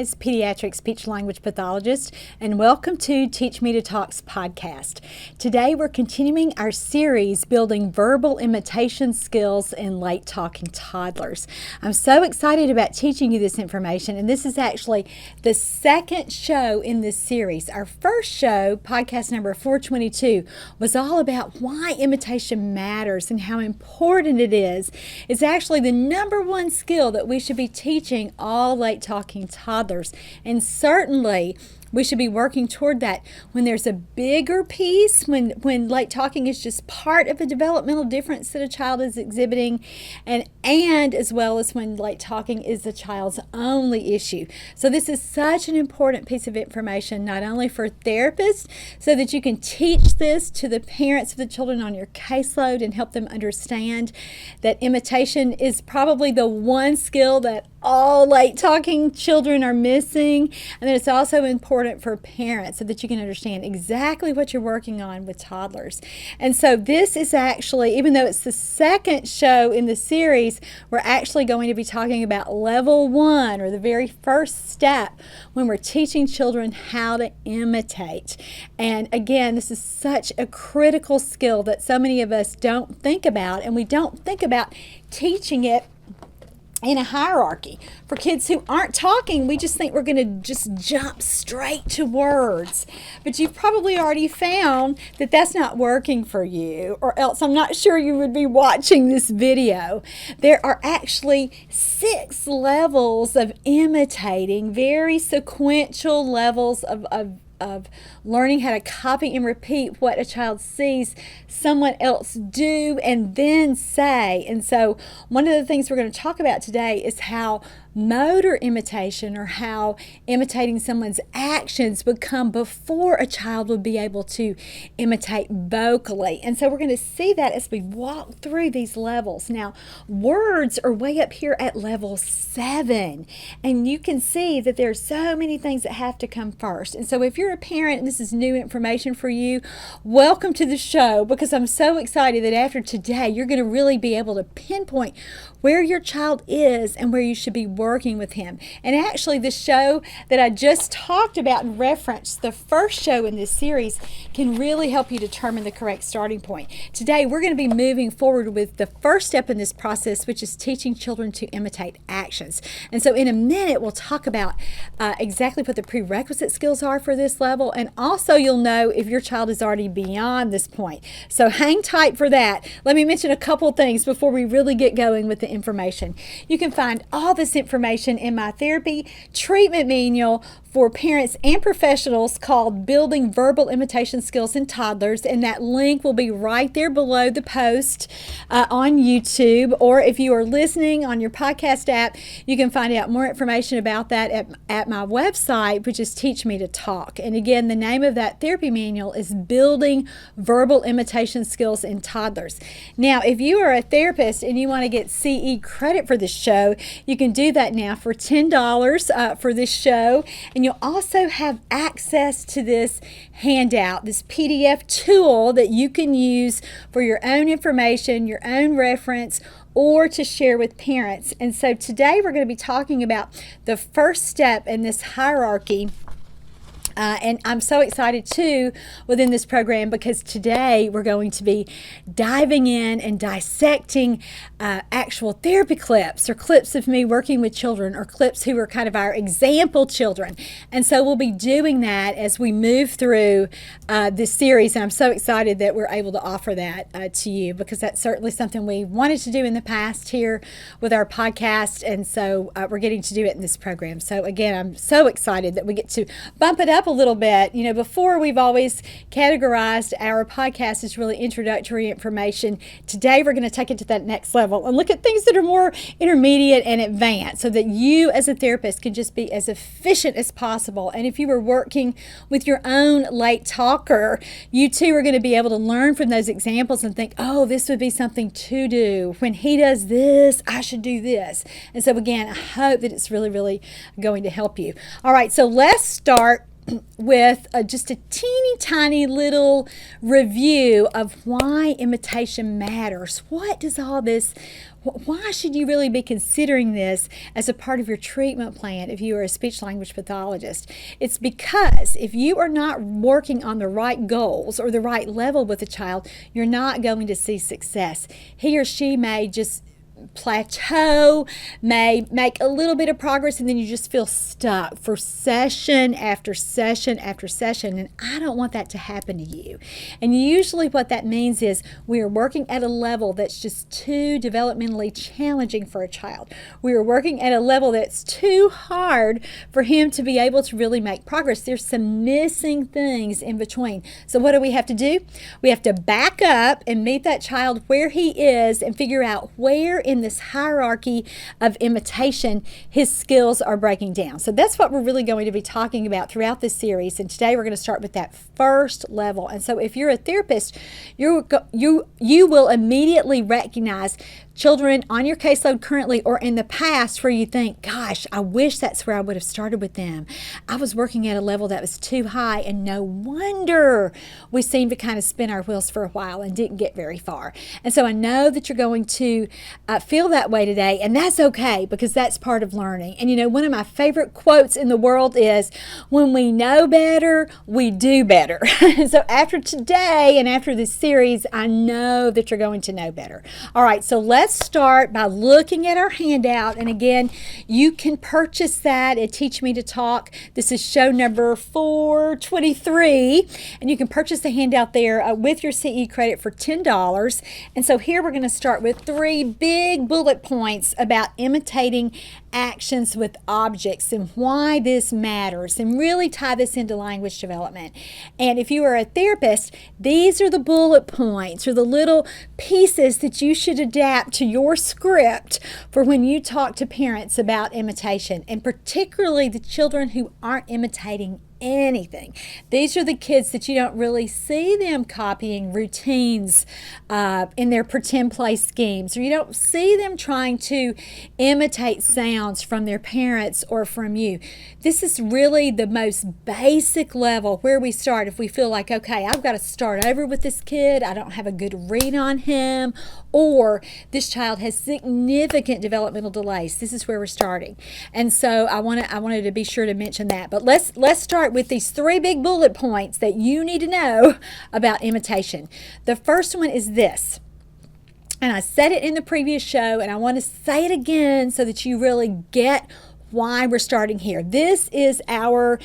Mize, pediatric speech-language pathologist, and welcome to Teach Me to Talk's podcast. Today we're continuing our series building verbal imitation skills in late talking toddlers. I'm so excited about teaching you this information, and this is actually the second show in this series. Our first show, podcast number 422, was all about why imitation matters and how important it is. It's actually the number one skill that we should be teaching all late talking toddlers, and certainly we should be working toward that when there's a bigger piece, when late talking is just part of a developmental difference that a child is exhibiting, and as well as when late talking is the child's only issue. So this is such an important piece of information, not only for therapists, so that you can teach this to the parents of the children on your caseload and help them understand that imitation is probably the one skill that all late talking children are missing, and then it's also important for parents so that you can understand exactly what you're working on with toddlers. And so this is actually, even though it's the second show in the series, we're actually going to be talking about level 1, or the very first step when we're teaching children how to imitate. And again, this is such a critical skill that so many of us don't think about, and we don't think about teaching it in a hierarchy. For kids who aren't talking, we just think we're going to just jump straight to words. But you've probably already found that that's not working for you, or else I'm not sure you would be watching this video. There are actually 6 levels of imitating, very sequential levels of learning how to copy and repeat what a child sees someone else do and then say. And so one of the things we're going to talk about today is how motor imitation, or how imitating someone's actions, would come before a child would be able to imitate vocally. And so we're going to see that as we walk through these levels. Now, words are way up here at level 7, and you can see that there are so many things that have to come first. And so if you're a parent and this is new information for you, welcome to the show, because I'm so excited that after today you're going to really be able to pinpoint where your child is and where you should be working with him. And actually, the show that I just talked about and referenced, the first show in this series, can really help you determine the correct starting point. Today, we're going to be moving forward with the first step in this process, which is teaching children to imitate actions. And so in a minute, we'll talk about exactly what the prerequisite skills are for this level, and also you'll know if your child is already beyond this point. So hang tight for that. Let me mention a couple things before we really get going with the information. You can find all this information in my therapy treatment manual for parents and professionals called Building Verbal Imitation Skills in Toddlers, and that link will be right there below the post on YouTube, or if you are listening on your podcast app, you can find out more information about that at my website, which is Teach Me to Talk. And again, the name of that therapy manual is Building Verbal Imitation Skills in Toddlers. Now, if you are a therapist and you want to get CE credit for this show, you can do that now for $10 for this show. And you'll also have access to this handout, this PDF tool that you can use for your own information, your own reference, or to share with parents. And so today we're going to be talking about the first step in this hierarchy. And I'm so excited too within this program, because today we're going to be diving in and dissecting actual therapy clips, or clips of me working with children, or clips who are kind of our example children. And so we'll be doing that as we move through this series, and I'm so excited that we're able to offer that to you, because that's certainly something we wanted to do in the past here with our podcast, and so we're getting to do it in this program. So again, I'm so excited that we get to bump it up a little bit. You know, before we've always categorized our podcast as really introductory information. Today we're going to take it to that next level and look at things that are more intermediate and advanced, so that you as a therapist can just be as efficient as possible. And if you were working with your own late talker, you too are going to be able to learn from those examples and think, oh, this would be something to do. When he does this, I should do this. And so again, I hope that it's really, really going to help you. All right, so let's start with just a teeny tiny little review of why imitation matters. What does all this, why should you really be considering this as a part of your treatment plan if you are a speech language pathologist? It's because if you are not working on the right goals or the right level with a child, you're not going to see success. He or she may just plateau, may make a little bit of progress, and then you just feel stuck for session after session after session, and I don't want that to happen to you. And usually what that means is we are working at a level that's just too developmentally challenging for a child. We are working at a level that's too hard for him to be able to really make progress. There's some missing things in between. So what do we have to do? We have to back up and meet that child where he is and figure out where in this hierarchy of imitation his skills are breaking down. So that's what we're really going to be talking about throughout this series, and today we're going to start with that first level. And so if you're a therapist, you will immediately recognize children on your caseload currently or in the past where you think, gosh, I wish that's where I would have started with them. I was working at a level that was too high, and no wonder we seemed to kind of spin our wheels for a while and didn't get very far. And so I know that you're going to feel that way today, and that's okay because that's part of learning. And you know, one of my favorite quotes in the world is, when we know better, we do better. So after today and after this series, I know that you're going to know better. All right, so let's start by looking at our handout. And again, you can purchase that at Teach Me to Talk. This is show number 423. And you can purchase the handout there with your CE credit for $10. And so here we're going to start with 3 big bullet points about imitating actions with objects and why this matters, and really tie this into language development. And if you are a therapist, these are the bullet points or the little pieces that you should adapt to your script for when you talk to parents about imitation, and particularly the children who aren't imitating anything. These are the kids that you don't really see them copying routines in their pretend play schemes, or you don't see them trying to imitate sounds from their parents or from you. This is really the most basic level where we start if we feel like, okay, I've got to start over with this kid, I don't have a good read on him, or this child has significant developmental delays. This is where we're starting. And so I wanted to be sure to mention that. But let's start with these 3 big bullet points that you need to know about imitation. The first one is this, and I said it in the previous show, and I want to say it again so that you really get why we're starting here. This is our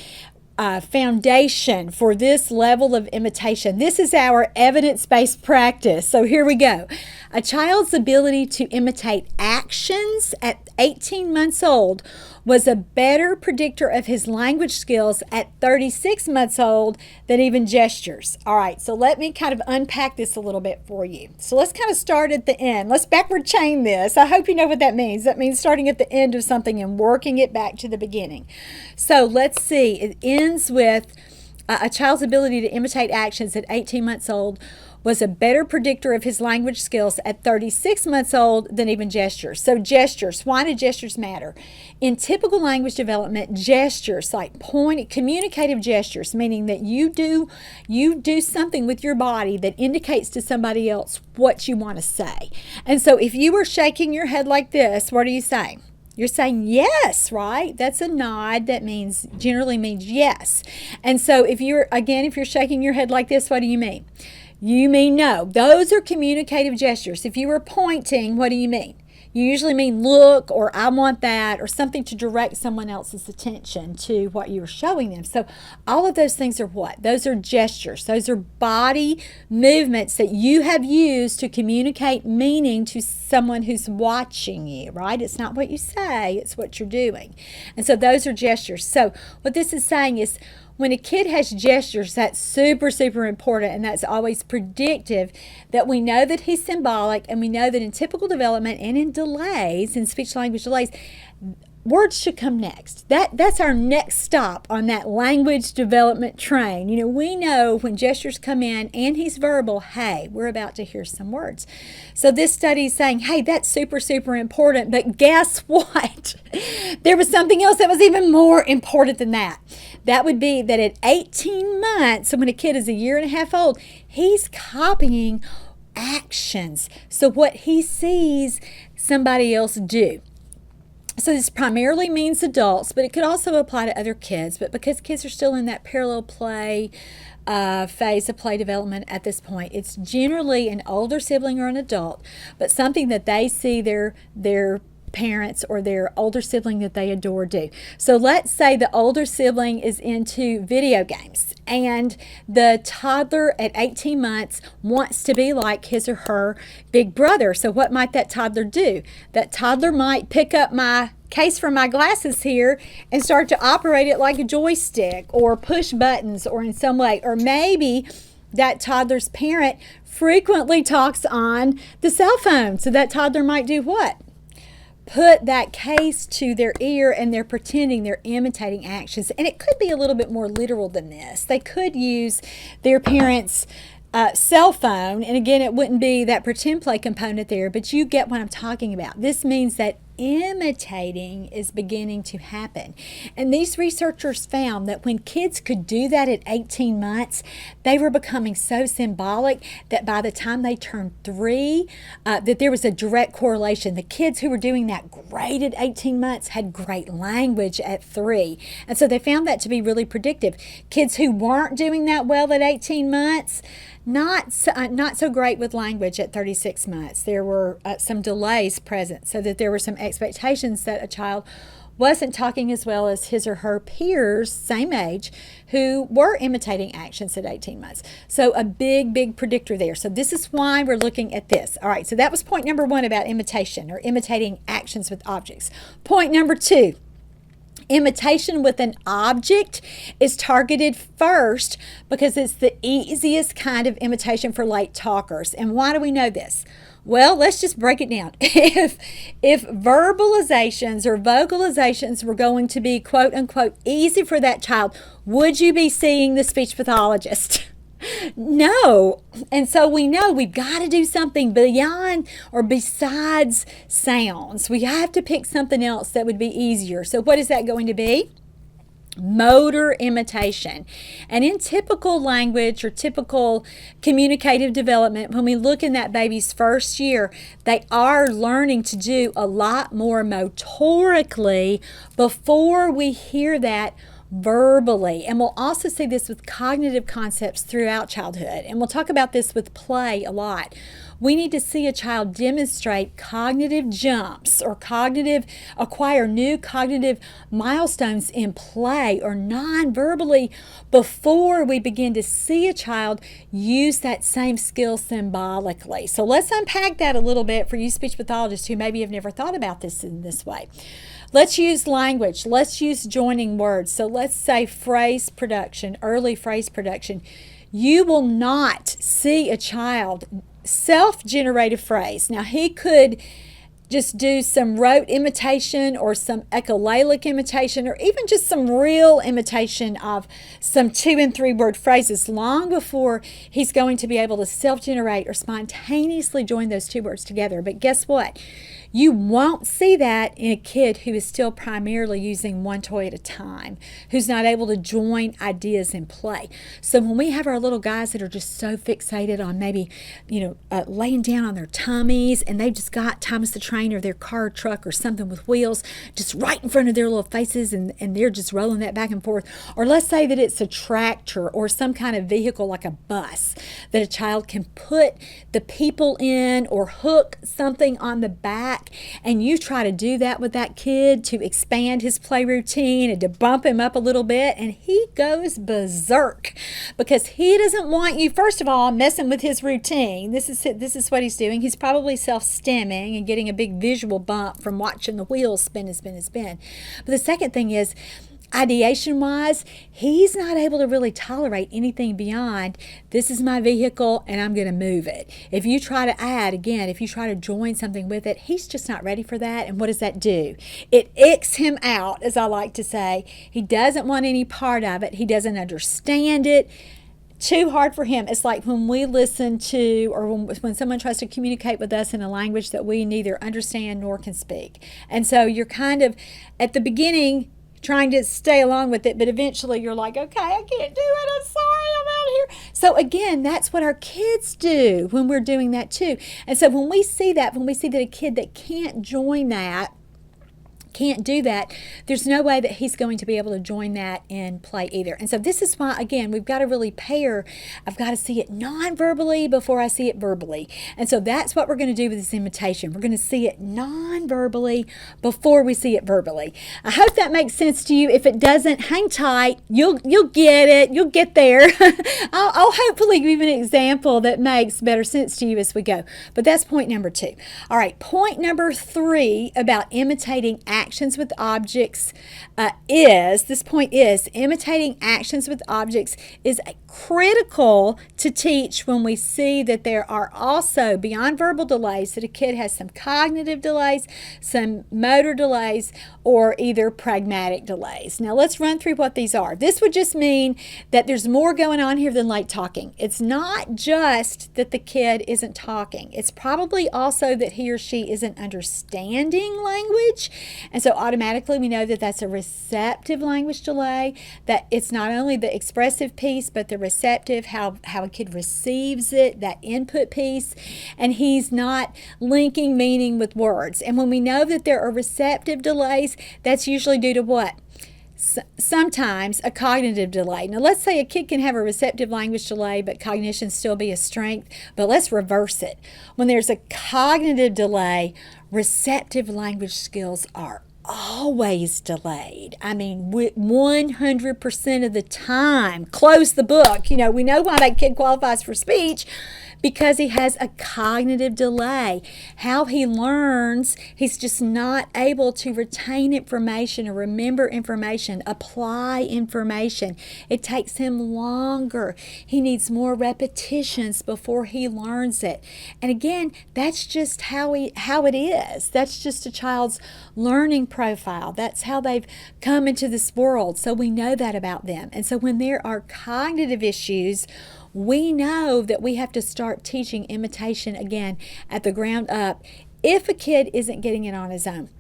foundation for this level of imitation. This is our evidence-based practice. So here we go. A child's ability to imitate actions at 18 months old was a better predictor of his language skills at 36 months old than even gestures. All right, so let me kind of unpack this a little bit for you. So let's kind of start at the end. Let's backward chain this. I hope you know what that means. That means starting at the end of something and working it back to the beginning. So let's see. It ends with a child's ability to imitate actions at 18 months old was a better predictor of his language skills at 36 months old than even gestures. So gestures, why do gestures matter? In typical language development, gestures like communicative gestures, meaning that you do something with your body that indicates to somebody else what you want to say. And so if you were shaking your head like this, what are you saying? You're saying yes, right? That's a nod that generally means yes. And so if you're shaking your head like this, what do you mean? You mean no. Those are communicative gestures. If you were pointing, what do you mean? You usually mean look, or I want that, or something to direct someone else's attention to what you were showing them. So all of those things are what? Those are gestures. Those are body movements that you have used to communicate meaning to someone who's watching you, right? It's not what you say, it's what you're doing. And so those are gestures. So what this is saying is, when a kid has gestures, that's super, super important, and that's always predictive that we know that he's symbolic, and we know that in typical development and in delays, in speech language delays, words should come next. That's our next stop on that language development train. We know when gestures come in and he's verbal, hey, we're about to hear some words. So this study is saying, hey, that's super, super important. But guess what? There was something else that was even more important than that. That would be that at 18 months, so when a kid is a year and a half old, he's copying actions. So what he sees somebody else do. So this primarily means adults, but it could also apply to other kids. But because kids are still in that parallel play phase of play development at this point, it's generally an older sibling or an adult, but something that they see their parents or their older sibling that they adore do. So let's say the older sibling is into video games and the toddler at 18 months wants to be like his or her big brother. So what might that toddler do? That toddler might pick up my case for my glasses here and start to operate it like a joystick or push buttons or in some way. Or maybe that toddler's parent frequently talks on the cell phone. So that toddler might do what? Put that case to their ear and they're pretending they're imitating actions. And it could be a little bit more literal than this. They could use their parents' cell phone, and again, it wouldn't be that pretend play component there, but you get what I'm talking about. This means that imitating is beginning to happen. And these researchers found that when kids could do that at 18 months, they were becoming so symbolic that by the time they turned 3, that there was a direct correlation. The kids who were doing that great at 18 months had great language at 3. And so they found that to be really predictive. Kids who weren't doing that well at 18 months, not so great with language at 36 months. There were some delays present, so that there were some expectations that a child wasn't talking as well as his or her peers, same age, who were imitating actions at 18 months. So a big predictor there. So this is why we're looking at this. All right, so that was point number 1 about imitation or imitating actions with objects. Point number 2. Imitation with an object is targeted first because it's the easiest kind of imitation for late talkers. And why do we know this? Well, let's just break it down. If verbalizations or vocalizations were going to be quote unquote easy for that child, would you be seeing the speech pathologist? No. And so we know we've got to do something beyond or besides sounds. We have to pick something else that would be easier. So what is that going to be? Motor imitation. And in typical language or typical communicative development, when we look in that baby's first year, they are learning to do a lot more motorically before we hear that verbally. And we'll also see this with cognitive concepts throughout childhood. And we'll talk about this with play a lot. We need to see a child demonstrate cognitive jumps or acquire new cognitive milestones in play or non-verbally before we begin to see a child use that same skill symbolically. So let's unpack that a little bit for you speech pathologists who maybe have never thought about this in this way. Let's use language. Let's use joining words. So let's say phrase production, early phrase production. You will not see a child self-generated phrase. Now, he could just do some rote imitation or some echolalic imitation or even just some real imitation of some 2- and 3-word phrases long before he's going to be able to self-generate or spontaneously join those 2 words together. But guess what? You won't see that in a kid who is still primarily using one toy at a time, who's not able to join ideas in play. So when we have our little guys that are just so fixated on maybe, laying down on their tummies and they've just got Thomas the Train or their car or truck or something with wheels just right in front of their little faces and they're just rolling that back and forth. Or let's say that it's a tractor or some kind of vehicle like a bus that a child can put the people in or hook something on the back, and you try to do that with that kid to expand his play routine and to bump him up a little bit, and he goes berserk because he doesn't want you, first of all, messing with his routine. This is what he's doing. He's probably self-stimming and getting a big visual bump from watching the wheels spin and spin and spin. But the second thing is, Ideation-wise, he's not able to really tolerate anything beyond, this is my vehicle and I'm going to move it. If you try to add, again, if you try to join something with it, he's just not ready for that. And what does that do? It icks him out, as I like to say. He doesn't want any part of it. He doesn't understand it. Too hard for him. It's like when we listen to, or when someone tries to communicate with us in a language that we neither understand nor can speak. And so you're kind of, at the beginning, trying to stay along with it, but eventually you're like, okay, I can't do it. I'm sorry, I'm out of here. So again, that's what our kids do when we're doing that too. And so when we see that a kid that can't join that, can't do that, there's no way that he's going to be able to join that in play either. And so this is why, again, we've got to really pair. I've got to see it non-verbally before I see it verbally. And so that's what we're going to do with this imitation. We're going to see it non-verbally before we see it verbally. I hope that makes sense to you. If it doesn't, hang tight. You'll get it. You'll get there. I'll hopefully give you an example that makes better sense to you as we go. But that's point number 2. All right, point number 3 about imitating actions with objects imitating actions with objects is critical to teach when we see that there are also, beyond verbal delays, that a kid has some cognitive delays, some motor delays, or either pragmatic delays. Now let's run through what these are. This would just mean that there's more going on here than late talking. It's not just that the kid isn't talking. It's probably also that he or she isn't understanding language. And so automatically we know that that's a receptive language delay, that it's not only the expressive piece, but the receptive, how a kid receives it, that input piece, and he's not linking meaning with words. And when we know that there are receptive delays, that's usually due to what? Sometimes a cognitive delay. Now let's say a kid can have a receptive language delay but cognition still be a strength, but let's reverse it. When there's a cognitive delay, receptive language skills are always delayed. I mean, 100% of the time. Close the book. You know, we know why that kid qualifies for speech, because he has a cognitive delay. How he learns, he's just not able to retain information or remember information, apply information. It takes him longer. He needs more repetitions before he learns it. And again, that's just how it is. That's just a child's learning profile. That's how they've come into this world. So we know that about them. And so when there are cognitive issues, we know that we have to start teaching imitation again at the ground up if a kid isn't getting it on his own.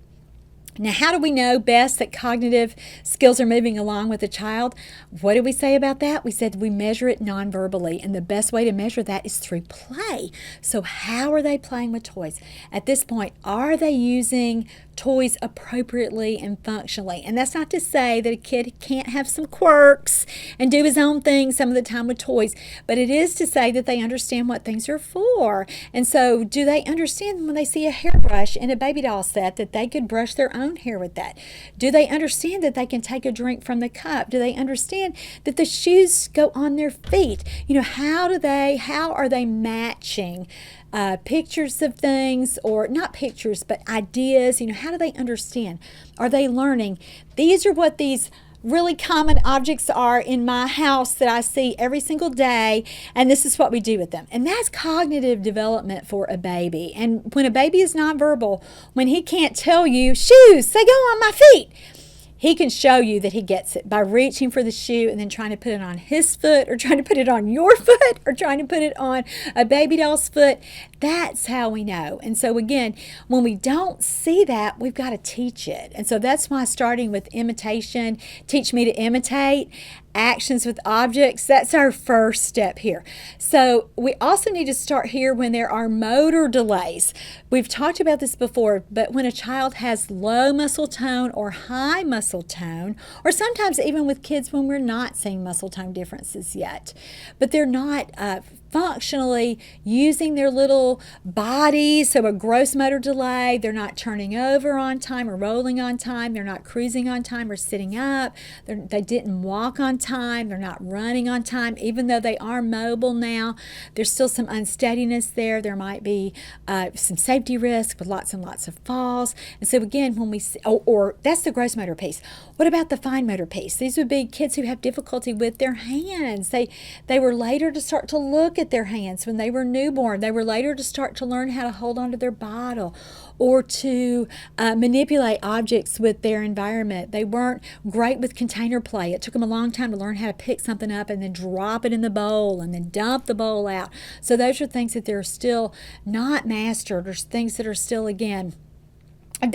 Now, how do we know best that cognitive skills are moving along with a child? What did we say about that? We said we measure it non-verbally, and the best way to measure that is through play. So how are they playing with toys? At this point, are they using toys appropriately and functionally? And that's not to say that a kid can't have some quirks and do his own thing some of the time with toys, but it is to say that they understand what things are for. And so do they understand when they see a hairbrush in a baby doll set that they could brush their own hair with that? Do they understand that they can take a drink from the cup? Do they understand that the shoes go on their feet? You know, how are they matching pictures of things, or not pictures, but ideas? You know, how do they understand? Are they learning? These are what these really common objects are in my house that I see every single day, and this is what we do with them. And that's cognitive development for a baby. And when a baby is nonverbal, when he can't tell you, shoes, they go on my feet, he can show you that he gets it by reaching for the shoe and then trying to put it on his foot, or trying to put it on your foot, or trying to put it on a baby doll's foot. That's how we know. And so again, when we don't see that, we've got to teach it. And so that's why starting with imitation, teach me to imitate, actions with objects, that's our first step here. So we also need to start here when there are motor delays. We've talked about this before, but when a child has low muscle tone or high muscle tone, or sometimes even with kids when we're not seeing muscle tone differences yet, but they're not functionally using their little bodies. So a gross motor delay, they're not turning over on time or rolling on time, they're not cruising on time or sitting up, they didn't walk on time, they're not running on time. Even though they are mobile now, there's still some unsteadiness there. There might be some safety risk with lots and lots of falls. And so again, when we see, or that's the gross motor piece. What about the fine motor piece? These would be kids who have difficulty with their hands. They were later to start to look at their hands when they were newborn. They were later to start to learn how to hold onto their bottle or to manipulate objects with their environment. They weren't great with container play. It took them a long time to learn how to pick something up and then drop it in the bowl and then dump the bowl out. So those are things that they're still not mastered, or things that are still, again,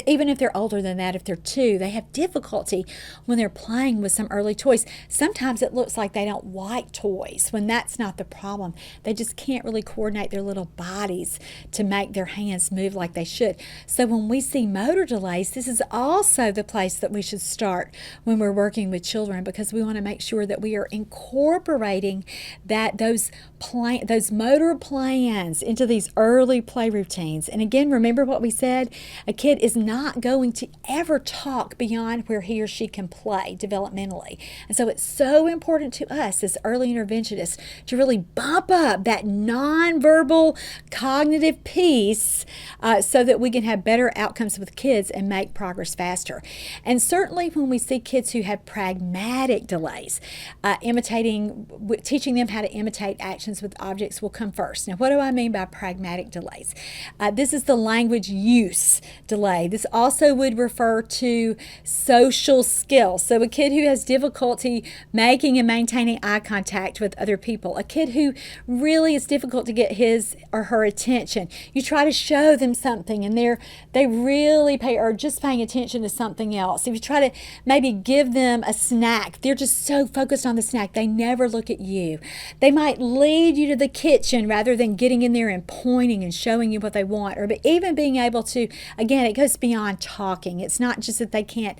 even if they're older than that, if they're 2, they have difficulty when they're playing with some early toys. Sometimes it looks like they don't like toys when that's not the problem. They just can't really coordinate their little bodies to make their hands move like they should. So when we see motor delays, this is also the place that we should start when we're working with children, because we want to make sure that we are incorporating those motor plans into these early play routines. And again, remember what we said, a kid is not going to ever talk beyond where he or she can play developmentally. And so it's so important to us as early interventionists to really bump up that nonverbal cognitive piece so that we can have better outcomes with kids and make progress faster. And certainly when we see kids who have pragmatic delays, teaching them how to imitate actions with objects will come first. Now, what do I mean by pragmatic delays? This is the language use delay. This also would refer to social skills. So a kid who has difficulty making and maintaining eye contact with other people, a kid who really is difficult to get his or her attention. You try to show them something and they really are just paying attention to something else. If you try to maybe give them a snack, they're just so focused on the snack, they never look at you. They might lead you to the kitchen rather than getting in there and pointing and showing you what they want, or even being able to, again, it goes beyond talking. It's not just that they can't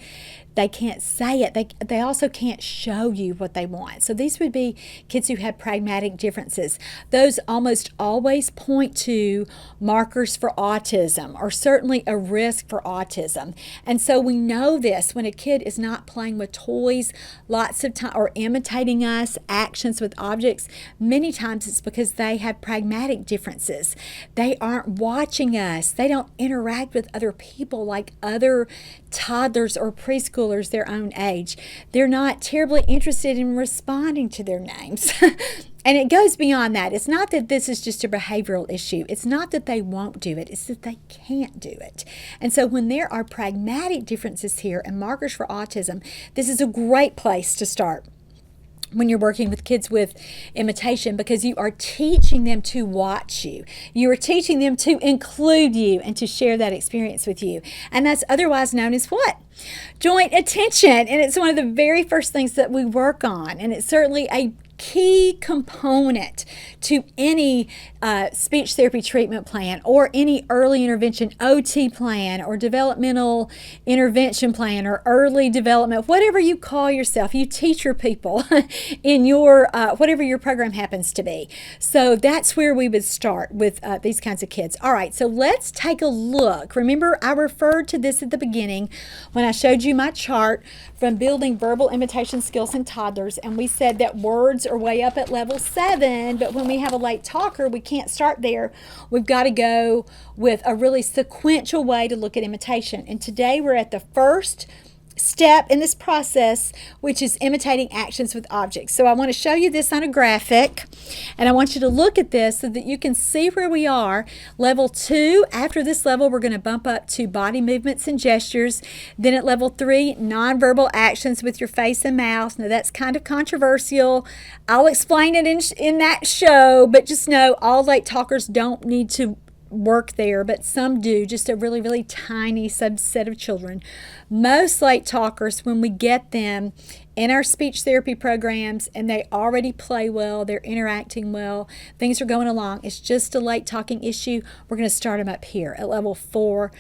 say it, they also can't show you what they want. So these would be kids who have pragmatic differences. Those almost always point to markers for autism, or certainly a risk for autism. And so we know this when a kid is not playing with toys lots of time or imitating us, actions with objects, many times it's because they have pragmatic differences. They aren't watching us. They don't interact with other people like other toddlers or preschoolers their own age. They're not terribly interested in responding to their names. And it goes beyond that. It's not that this is just a behavioral issue. It's not that they won't do it. It's that they can't do it. And so when there are pragmatic differences here and markers for autism, this is a great place to start when you're working with kids with imitation, because you are teaching them to watch you. You are teaching them to include you and to share that experience with you. And that's otherwise known as what? Joint attention. And it's one of the very first things that we work on. And it's certainly a key component to any speech therapy treatment plan or any early intervention OT plan or developmental intervention plan or early development, whatever you call yourself. You teach your people in your whatever your program happens to be. So that's where we would start with these kinds of kids. All right, so let's take a look. Remember, I referred to this at the beginning when I showed you my chart from building verbal imitation skills in toddlers, and we said that words are way up at level 7, but when we have a late talker, we can't start there. We've got to go with a really sequential way to look at imitation. And today we're at the first step in this process, which is imitating actions with objects. So I want to show you this on a graphic, and I want you to look at this so that you can see where we are. Level 2, after this level, we're going to bump up to body movements and gestures. Then at level 3, nonverbal actions with your face and mouth. Now that's kind of controversial. I'll explain it in that show, but just know all late talkers don't need to work there, but some do, just a really, really tiny subset of children. Most late talkers, when we get them in our speech therapy programs and they already play well, they're interacting well, things are going along. It's just a late talking issue. We're going to start them up here at level 4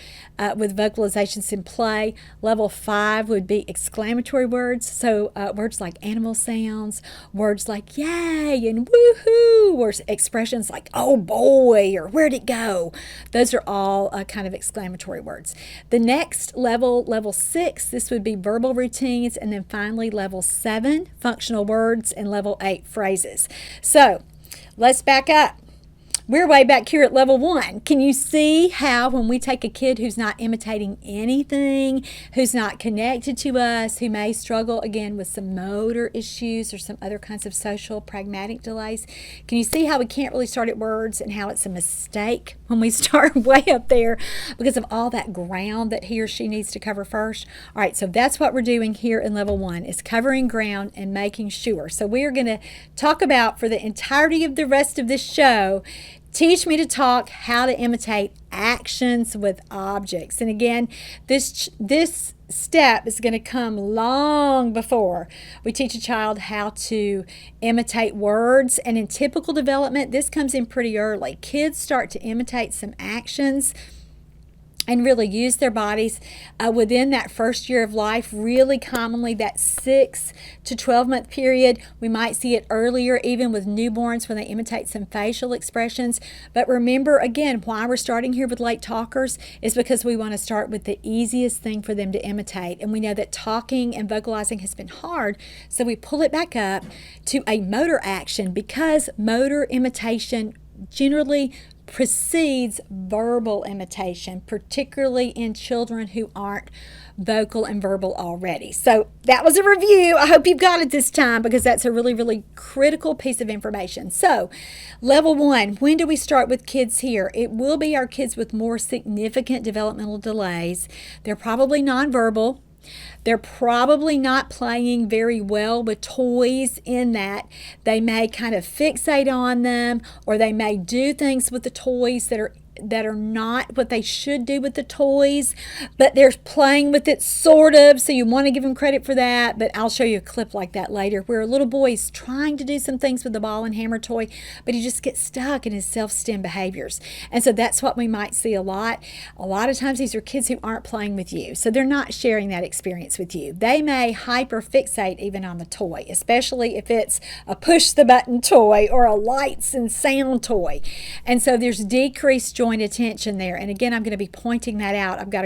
with vocalizations in play. Level 5 would be exclamatory words. So words like animal sounds, words like yay and woohoo, or expressions like oh boy or where'd it go. Those are all kind of exclamatory words. The next level, level 6, this would be verbal routines, and then finally level 7, functional words, and level 8, phrases. So let's back up. We're way back here at level 1. Can you see how when we take a kid who's not imitating anything, who's not connected to us, who may struggle again with some motor issues or some other kinds of social pragmatic delays, can you see how we can't really start at words and how it's a mistake when we start way up there because of all that ground that he or she needs to cover first? All right, so that's what we're doing here in level 1, is covering ground and making sure. So we are going to talk about, for the entirety of the rest of this show, teach me to talk how to imitate actions with objects. And again, this step is going to come long before we teach a child how to imitate words. And in typical development, this comes in pretty early. Kids start to imitate some actions and really use their bodies within that first year of life. Really commonly that 6 to 12 month period. We might see it earlier even with newborns when they imitate some facial expressions. But remember again, why we're starting here with late talkers is because we want to start with the easiest thing for them to imitate. And we know that talking and vocalizing has been hard, so we pull it back up to a motor action, because motor imitation generally precedes verbal imitation, particularly in children who aren't vocal and verbal already. So that was a review. I hope you've got it this time, because that's a really, really critical piece of information. So level 1, when do we start with kids here? It will be our kids with more significant developmental delays. They're probably nonverbal. They're probably not playing very well with toys, in that they may kind of fixate on them, or they may do things with the toys that are not what they should do with the toys, but they're playing with it sort of, so you want to give them credit for that. But I'll show you a clip like that later, where a little boy is trying to do some things with the ball and hammer toy, but he just gets stuck in his self-stem behaviors. And so that's what we might see a lot. A lot of times these are kids who aren't playing with you, so they're not sharing that experience with you. They may hyper fixate even on the toy, especially if it's a push the button toy or a lights and sound toy. And so there's decreased joint attention there. And again, I'm going to be pointing that out. I've got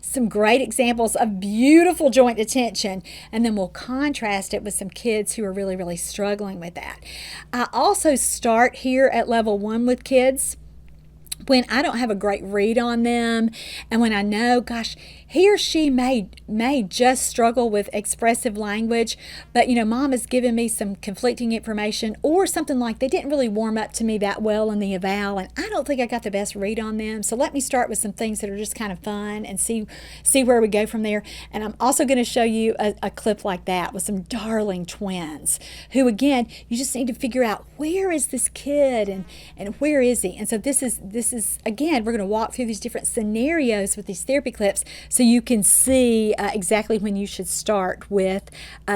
some great examples of beautiful joint attention, and then we'll contrast it with some kids who are really, really struggling with that. I also start here at level 1 with kids when I don't have a great read on them, and when I know, gosh, he or she may just struggle with expressive language, but mom has given me some conflicting information, or something like they didn't really warm up to me that well in the eval, and I don't think I got the best read on them. So let me start with some things that are just kind of fun and see where we go from there. And I'm also going to show you a clip like that with some darling twins who, again, you just need to figure out, where is this kid and where is he? And so this is again, we're going to walk through these different scenarios with these therapy clips, so you can see exactly when you should start with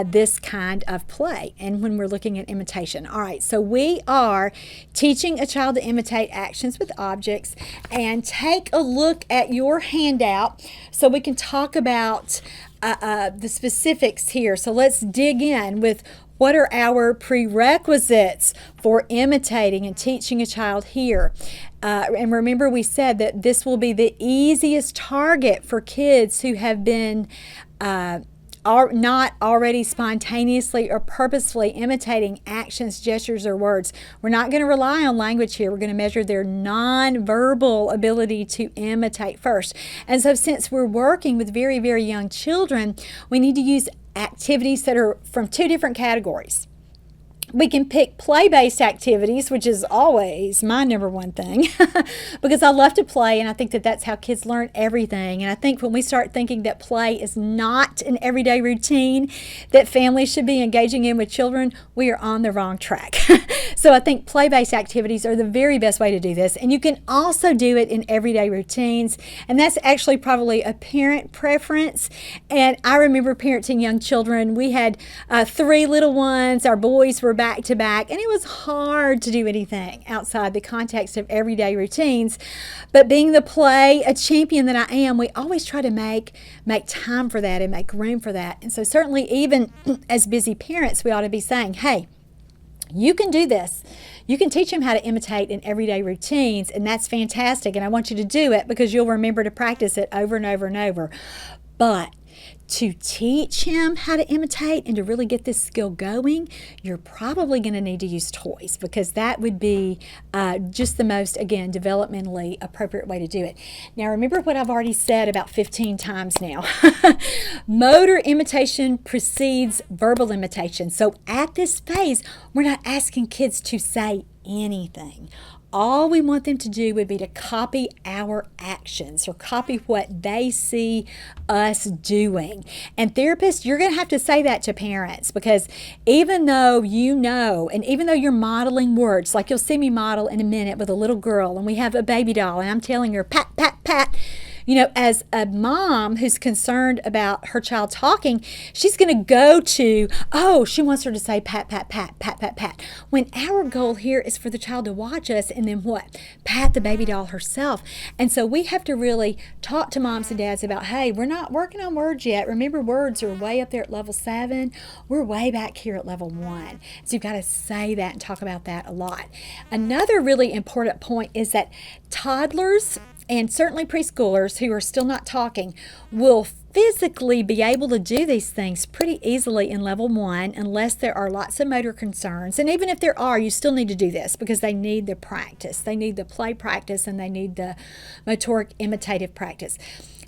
this kind of play and when we're looking at imitation. All right, so we are teaching a child to imitate actions with objects, and take a look at your handout so we can talk about the specifics here. So let's dig in with, what are our prerequisites for imitating and teaching a child here? And remember, we said that this will be the easiest target for kids who have been are not already spontaneously or purposefully imitating actions, gestures, or words. We're not going to rely on language here. We're going to measure their nonverbal ability to imitate first. And so since we're working with very, very young children, we need to use activities that are from 2 different categories. We can pick play-based activities, which is always my number one thing because I love to play, and I think that that's how kids learn everything. And I think when we start thinking that play is not an everyday routine that families should be engaging in with children, we are on the wrong track. So I think play-based activities are the very best way to do this. And you can also do it in everyday routines, and that's actually probably a parent preference. And I remember parenting young children. We had 3 little ones. Our boys were back to back, and it was hard to do anything outside the context of everyday routines. But being the play a champion that I am, we always try to make time for that and make room for that. And so certainly even as busy parents, we ought to be saying, hey, you can do this. You can teach him how to imitate in everyday routines, and that's fantastic. And I want you to do it because you'll remember to practice it over and over and over. But to teach him how to imitate and to really get this skill going, you're probably going to need to use toys because that would be just the most, again, developmentally appropriate way to do it. Now, remember what I've already said about 15 times now. Motor imitation precedes verbal imitation. So at this phase, we're not asking kids to say anything. All we want them to do would be to copy our actions or copy what they see us doing. And therapists, you're going to have to say that to parents because even though you know, and even though you're modeling words, like you'll see me model in a minute with a little girl and we have a baby doll and I'm telling her, pat, pat, pat. You know, as a mom who's concerned about her child talking, she's going to go to, oh, she wants her to say pat, pat, pat, pat, pat, pat. When our goal here is for the child to watch us and then what? Pat the baby doll herself. And so we have to really talk to moms and dads about, hey, we're not working on words yet. Remember, words are way up there at level 7. We're way back here at level 1. So you've got to say that and talk about that a lot. Another really important point is that toddlers and certainly preschoolers who are still not talking will physically be able to do these things pretty easily in level 1 unless there are lots of motor concerns. And even if there are, you still need to do this because they need the practice. They need the play practice and they need the motoric imitative practice.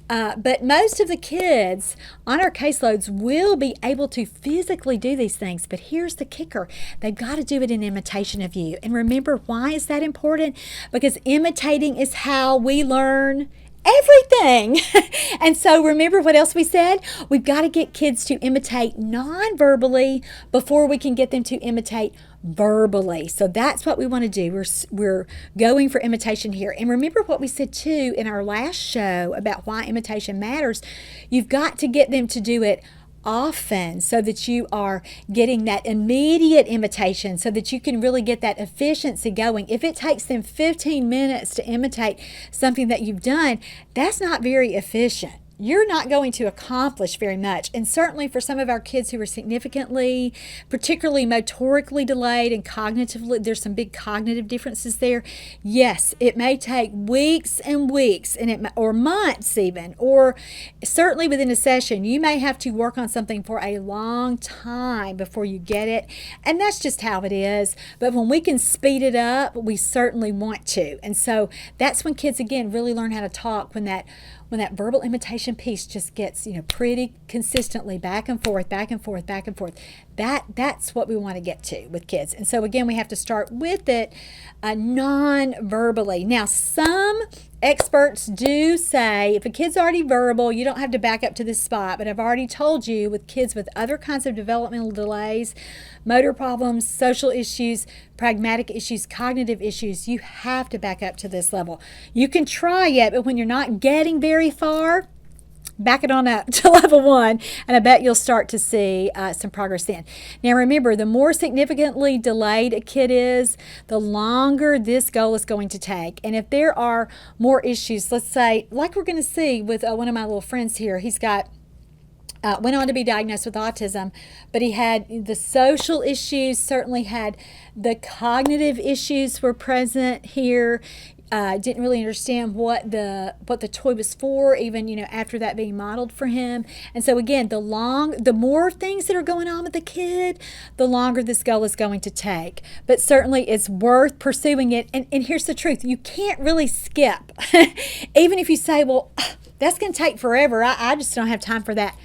But most of the kids on our caseloads will be able to physically do these things. But here's the kicker. They've got to do it in imitation of you. And remember, why is that important? Because imitating is how we learn everything. And so remember what else we said? We've got to get kids to imitate non-verbally before we can get them to imitate verbally. So that's what we want to do. We're going for imitation here. And remember what we said too in our last show about why imitation matters. You've got to get them to do it often so that you are getting that immediate imitation so that you can really get that efficiency going. If it takes them 15 minutes to imitate something that you've done, that's not very efficient. You're not going to accomplish very much. And certainly for some of our kids who are significantly, particularly motorically delayed and cognitively, there's some big cognitive differences there. Yes, it may take weeks and weeks or months even, or certainly within a session, you may have to work on something for a long time before you get it. And that's just how it is. But when we can speed it up, we certainly want to. And so that's when kids, again, really learn how to talk when that verbal imitation piece just gets, pretty consistently back and forth, back and forth, back and forth. That's what we want to get to with kids. And so again, we have to start with it non-verbally. Now, some experts do say if a kid's already verbal, you don't have to back up to this spot, but I've already told you with kids with other kinds of developmental delays, motor problems, social issues, pragmatic issues, cognitive issues, you have to back up to this level. You can try it, but when you're not getting very far, back it on up to level 1, and I bet you'll start to see some progress then. Now remember, the more significantly delayed a kid is, the longer this goal is going to take. And if there are more issues, let's say, like we're going to see with one of my little friends here, he's got went on to be diagnosed with autism, but he had the social issues, certainly had the cognitive issues were present here. Didn't really understand what the toy was for, even after that being modeled for him. And so again, the more things that are going on with the kid, the longer this goal is going to take. But certainly it's worth pursuing it. And here's the truth: you can't really skip, even if you say, well, that's going to take forever. I just don't have time for that.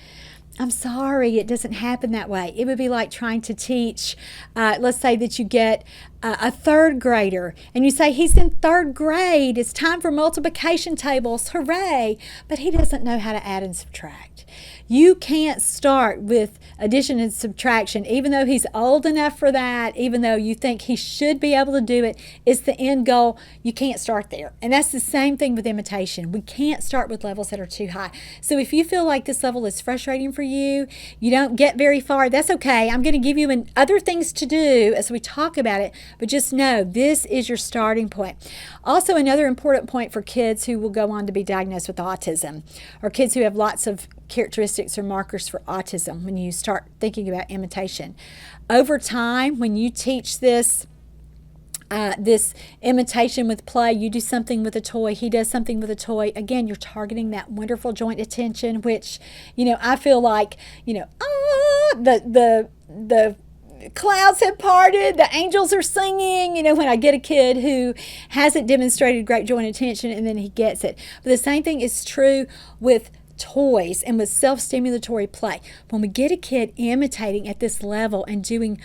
I'm sorry, it doesn't happen that way. It would be like trying to teach, let's say that you get a third grader and you say, he's in third grade, it's time for multiplication tables, hooray, but he doesn't know how to add and subtract. You can't start with addition and subtraction, even though he's old enough for that, even though you think he should be able to do it. It's the end goal. You can't start there. And that's the same thing with imitation. We can't start with levels that are too high. So if you feel like this level is frustrating for you, you don't get very far, that's okay. I'm going to give you other things to do as we talk about it, but just know this is your starting point. Also, another important point for kids who will go on to be diagnosed with autism, or kids who have lots of characteristics or markers for autism when you start thinking about imitation. Over time, when you teach this imitation with play, you do something with a toy, he does something with a toy. Again, you're targeting that wonderful joint attention, which, I feel like, the clouds have parted, the angels are singing, when I get a kid who hasn't demonstrated great joint attention and then he gets it. But the same thing is true with toys and with self-stimulatory play. When we get a kid imitating at this level and doing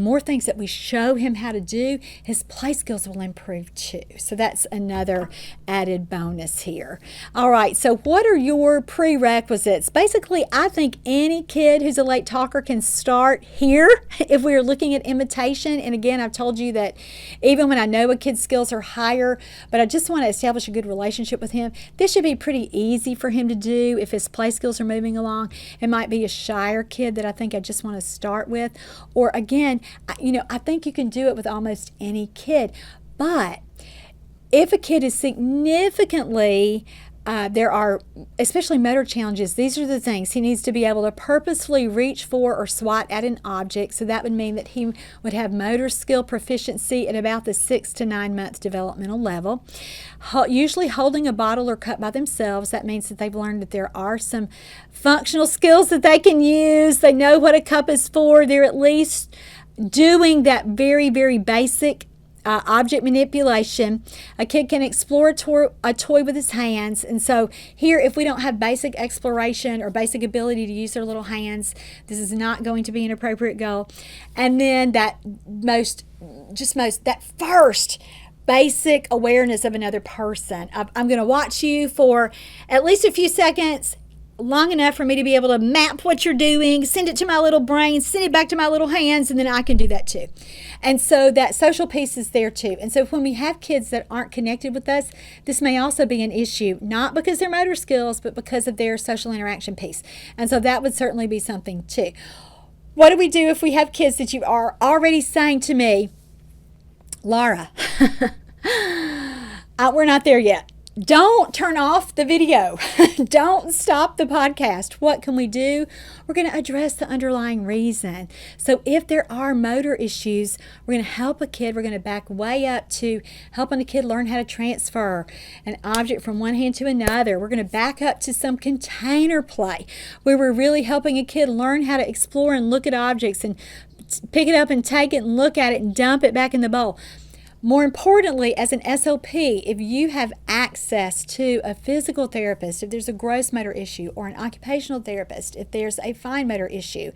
more things that we show him how to do, his play skills will improve too. So that's another added bonus here. All right, so what are your prerequisites? Basically, I think any kid who's a late talker can start here if we are looking at imitation. And again, I've told you that even when I know a kid's skills are higher, but I just want to establish a good relationship with him, this should be pretty easy for him to do. If his play skills are moving along, it might be a shyer kid that I think I just want to start with. Or again, I think you can do it with almost any kid. But if a kid is significantly there are, especially motor challenges, these are the things. He needs to be able to purposefully reach for or swat at an object. So that would mean that he would have motor skill proficiency at about the 6 to 9 month developmental level. Usually holding a bottle or cup by themselves. That means that they've learned that there are some functional skills that they can use. They know what a cup is for. They're at least doing that very, very basic object manipulation. A kid can explore a toy with his hands. And so here, if we don't have basic exploration or basic ability to use their little hands, this is not going to be an appropriate goal. And then that first basic awareness of another person. I'm going to watch you for at least a few seconds, long enough for me to be able to map what you're doing, send it to my little brain, send it back to my little hands, and then I can do that too. And so that social piece is there too. And so when we have kids that aren't connected with us, this may also be an issue, not because they're motor skills, but because of their social interaction piece. And so that would certainly be something too. What do we do if we have kids that you are already saying to me, Laura, we're not there yet. Don't turn off the video. Don't stop the podcast. What can we do? We're going to address the underlying reason. So if there are motor issues, we're going to help a kid. We're going to back way up to helping a kid learn how to transfer an object from one hand to another. We're going to back up to some container play where we're really helping a kid learn how to explore and look at objects and pick it up and take it and look at it and dump it back in the bowl. More importantly, as an SLP, if you have access to a physical therapist, if there's a gross motor issue, or an occupational therapist, if there's a fine motor issue,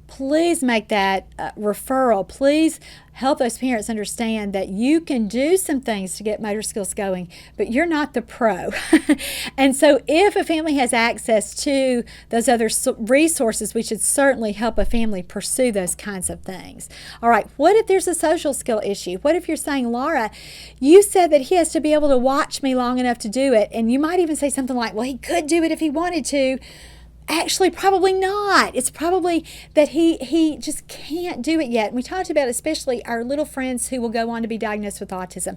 please make that referral. Please help those parents understand that you can do some things to get motor skills going, but you're not the pro. And so if a family has access to those other resources, we should certainly help a family pursue those kinds of things. All right, what if there's a social skill issue? What if you're saying, Laura, you said that he has to be able to watch me long enough to do it, and you might even say something like, well, he could do it if he wanted to. Actually, probably not. It's probably that he just can't do it yet. And we talked about especially our little friends who will go on to be diagnosed with autism.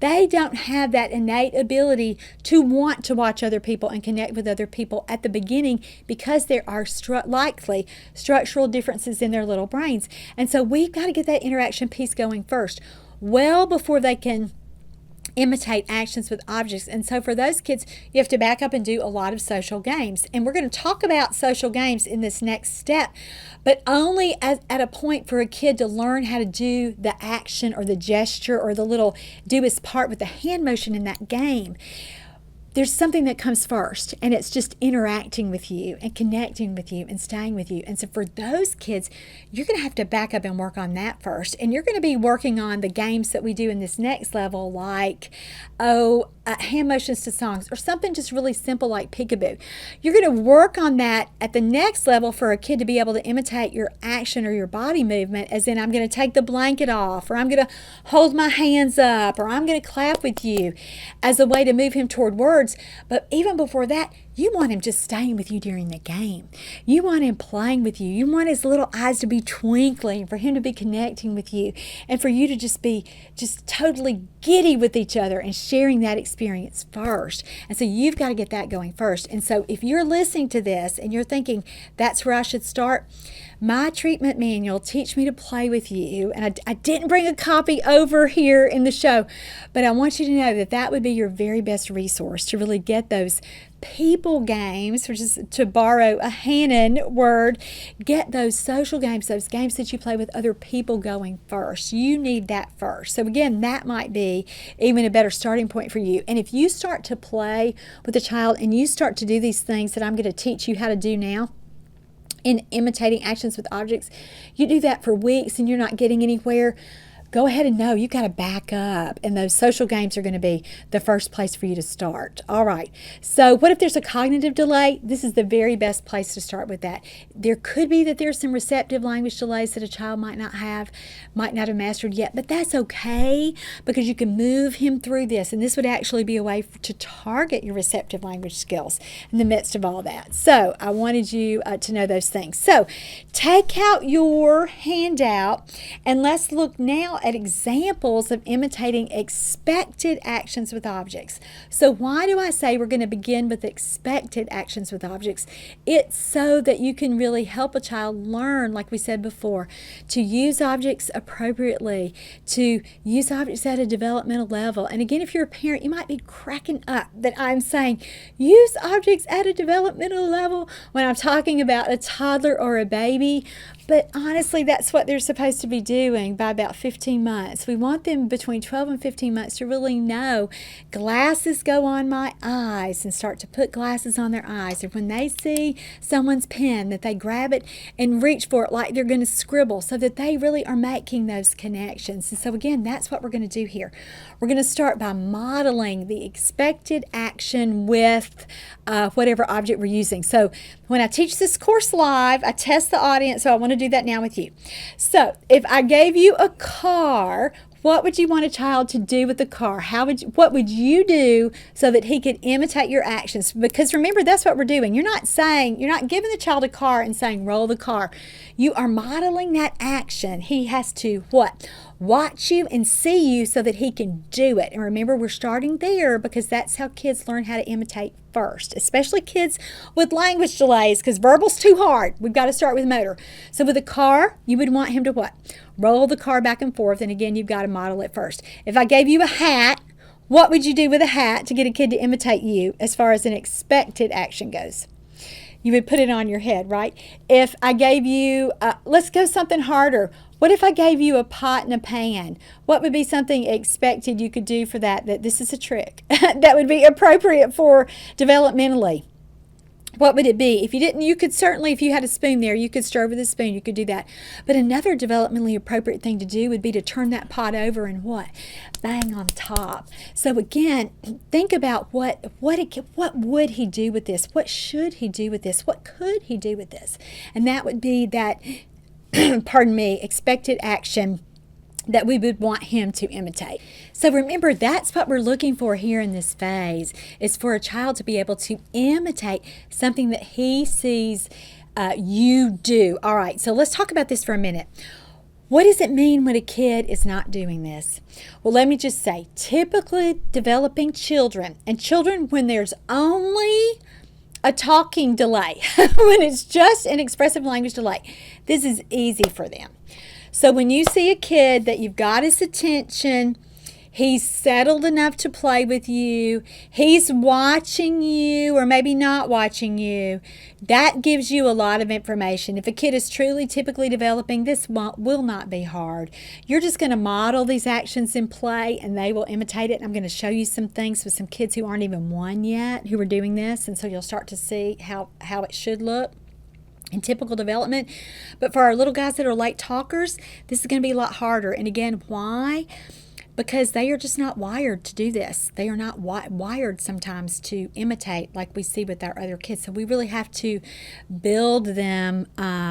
They don't have that innate ability to want to watch other people and connect with other people at the beginning because there are likely structural differences in their little brains. And so we've got to get that interaction piece going first, well before they can imitate actions with objects. And so for those kids, you have to back up and do a lot of social games. And we're going to talk about social games in this next step, but only at a point for a kid to learn how to do the action or the gesture or the little do his part with the hand motion in that game. there's something that comes first, and it's just interacting with you and connecting with you and staying with you. And so for those kids, you're going to have to back up and work on that first. And you're going to be working on the games that we do in this next level, like, hand motions to songs, or something just really simple like peekaboo. You're going to work on that at the next level for a kid to be able to imitate your action or your body movement, as in, I'm going to take the blanket off, or I'm going to hold my hands up, or I'm going to clap with you, as a way to move him toward words. But even before that, you want him just staying with you during the game. You want him playing with you. You want his little eyes to be twinkling, for him to be connecting with you, and for you to just be just totally giddy with each other and sharing that experience first. And so you've got to get that going first. And so if you're listening to this and you're thinking, that's where I should start, my treatment manual, Teach Me to Play with You, and I didn't bring a copy over here in the show, but I want you to know that that would be your very best resource to really get those people games, which is, to borrow a Hannon word, get those social games, those games that you play with other people going first. You need that first. So again, that might be even a better starting point for you. And if you start to play with a child and you start to do these things that I'm going to teach you how to do now, in imitating actions with objects, you do that for weeks and you're not getting anywhere, go ahead and know you've got to back up, and those social games are going to be the first place for you to start. All right, so what if there's a cognitive delay? This is the very best place to start with that. There could be that there's some receptive language delays that a child might not have mastered yet, but that's okay, because you can move him through this, and this would actually be a way to target your receptive language skills in the midst of all that. So I wanted you to know those things. So take out your handout and let's look now at examples of imitating expected actions with objects. So why do I say we're going to begin with expected actions with objects? It's so that you can really help a child learn, like we said before, to use objects appropriately, to use objects at a developmental level. And again, if you're a parent, you might be cracking up that I'm saying use objects at a developmental level when I'm talking about a toddler or a baby. But honestly, that's what they're supposed to be doing by about 15 months. We want them between 12 and 15 months to really know glasses go on my eyes, and start to put glasses on their eyes. Or when they see someone's pen, that they grab it and reach for it like they're going to scribble, so that they really are making those connections. And so again, that's what we're going to do here. We're going to start by modeling the expected action with whatever object we're using. So when I teach this course live, I test the audience, so I want to do that now with you. So if I gave you a car, what would you want a child to do with the car? What would you do so that he could imitate your actions? Because remember, that's what we're doing. You're not giving the child a car and saying, roll the car. You are modeling that action. He has to what? Watch you and see you so that he can do it. And remember, we're starting there because that's how kids learn how to imitate first, especially kids with language delays, because verbal's too hard. We've got to start with motor. So with a car, you would want him to what? Roll the car back and forth. And again, you've got to model it first. If I gave you a hat, what would you do with a hat to get a kid to imitate you as far as an expected action goes? You would put it on your head, right? If I gave you, let's go something harder. What if I gave you a pot and a pan? What would be something expected you could do for that this is a trick, that would be appropriate for developmentally? What would it be? If you didn't, you could certainly, if you had a spoon there, you could stir with a spoon, you could do that. But another developmentally appropriate thing to do would be to turn that pot over and what? Bang on top. So again, think about what would he do with this? What should he do with this? What could he do with this? And that would be that, pardon me, expected action that we would want him to imitate. So remember, that's what we're looking for here in this phase, is for a child to be able to imitate something that he sees you do. All right, so let's talk about this for a minute. What does it mean when a kid is not doing this? Well, let me just say, typically developing children, and children when there's only a talking delay, when it's just an expressive language delay, this is easy for them. So when you see a kid that you've got his attention, He's settled enough to play with you. He's watching you or maybe not watching you. That gives you a lot of information. If a kid is truly typically developing, this will not be hard. You're just going to model these actions in play and they will imitate it. I'm going to show you some things with some kids who aren't even one yet who are doing this, and so you'll start to see how it should look in typical development. But for our little guys that are late talkers, this is going to be a lot harder. And again, why? Because they are just not wired to do this. They are not wired sometimes to imitate like we see with our other kids. So we really have to build them.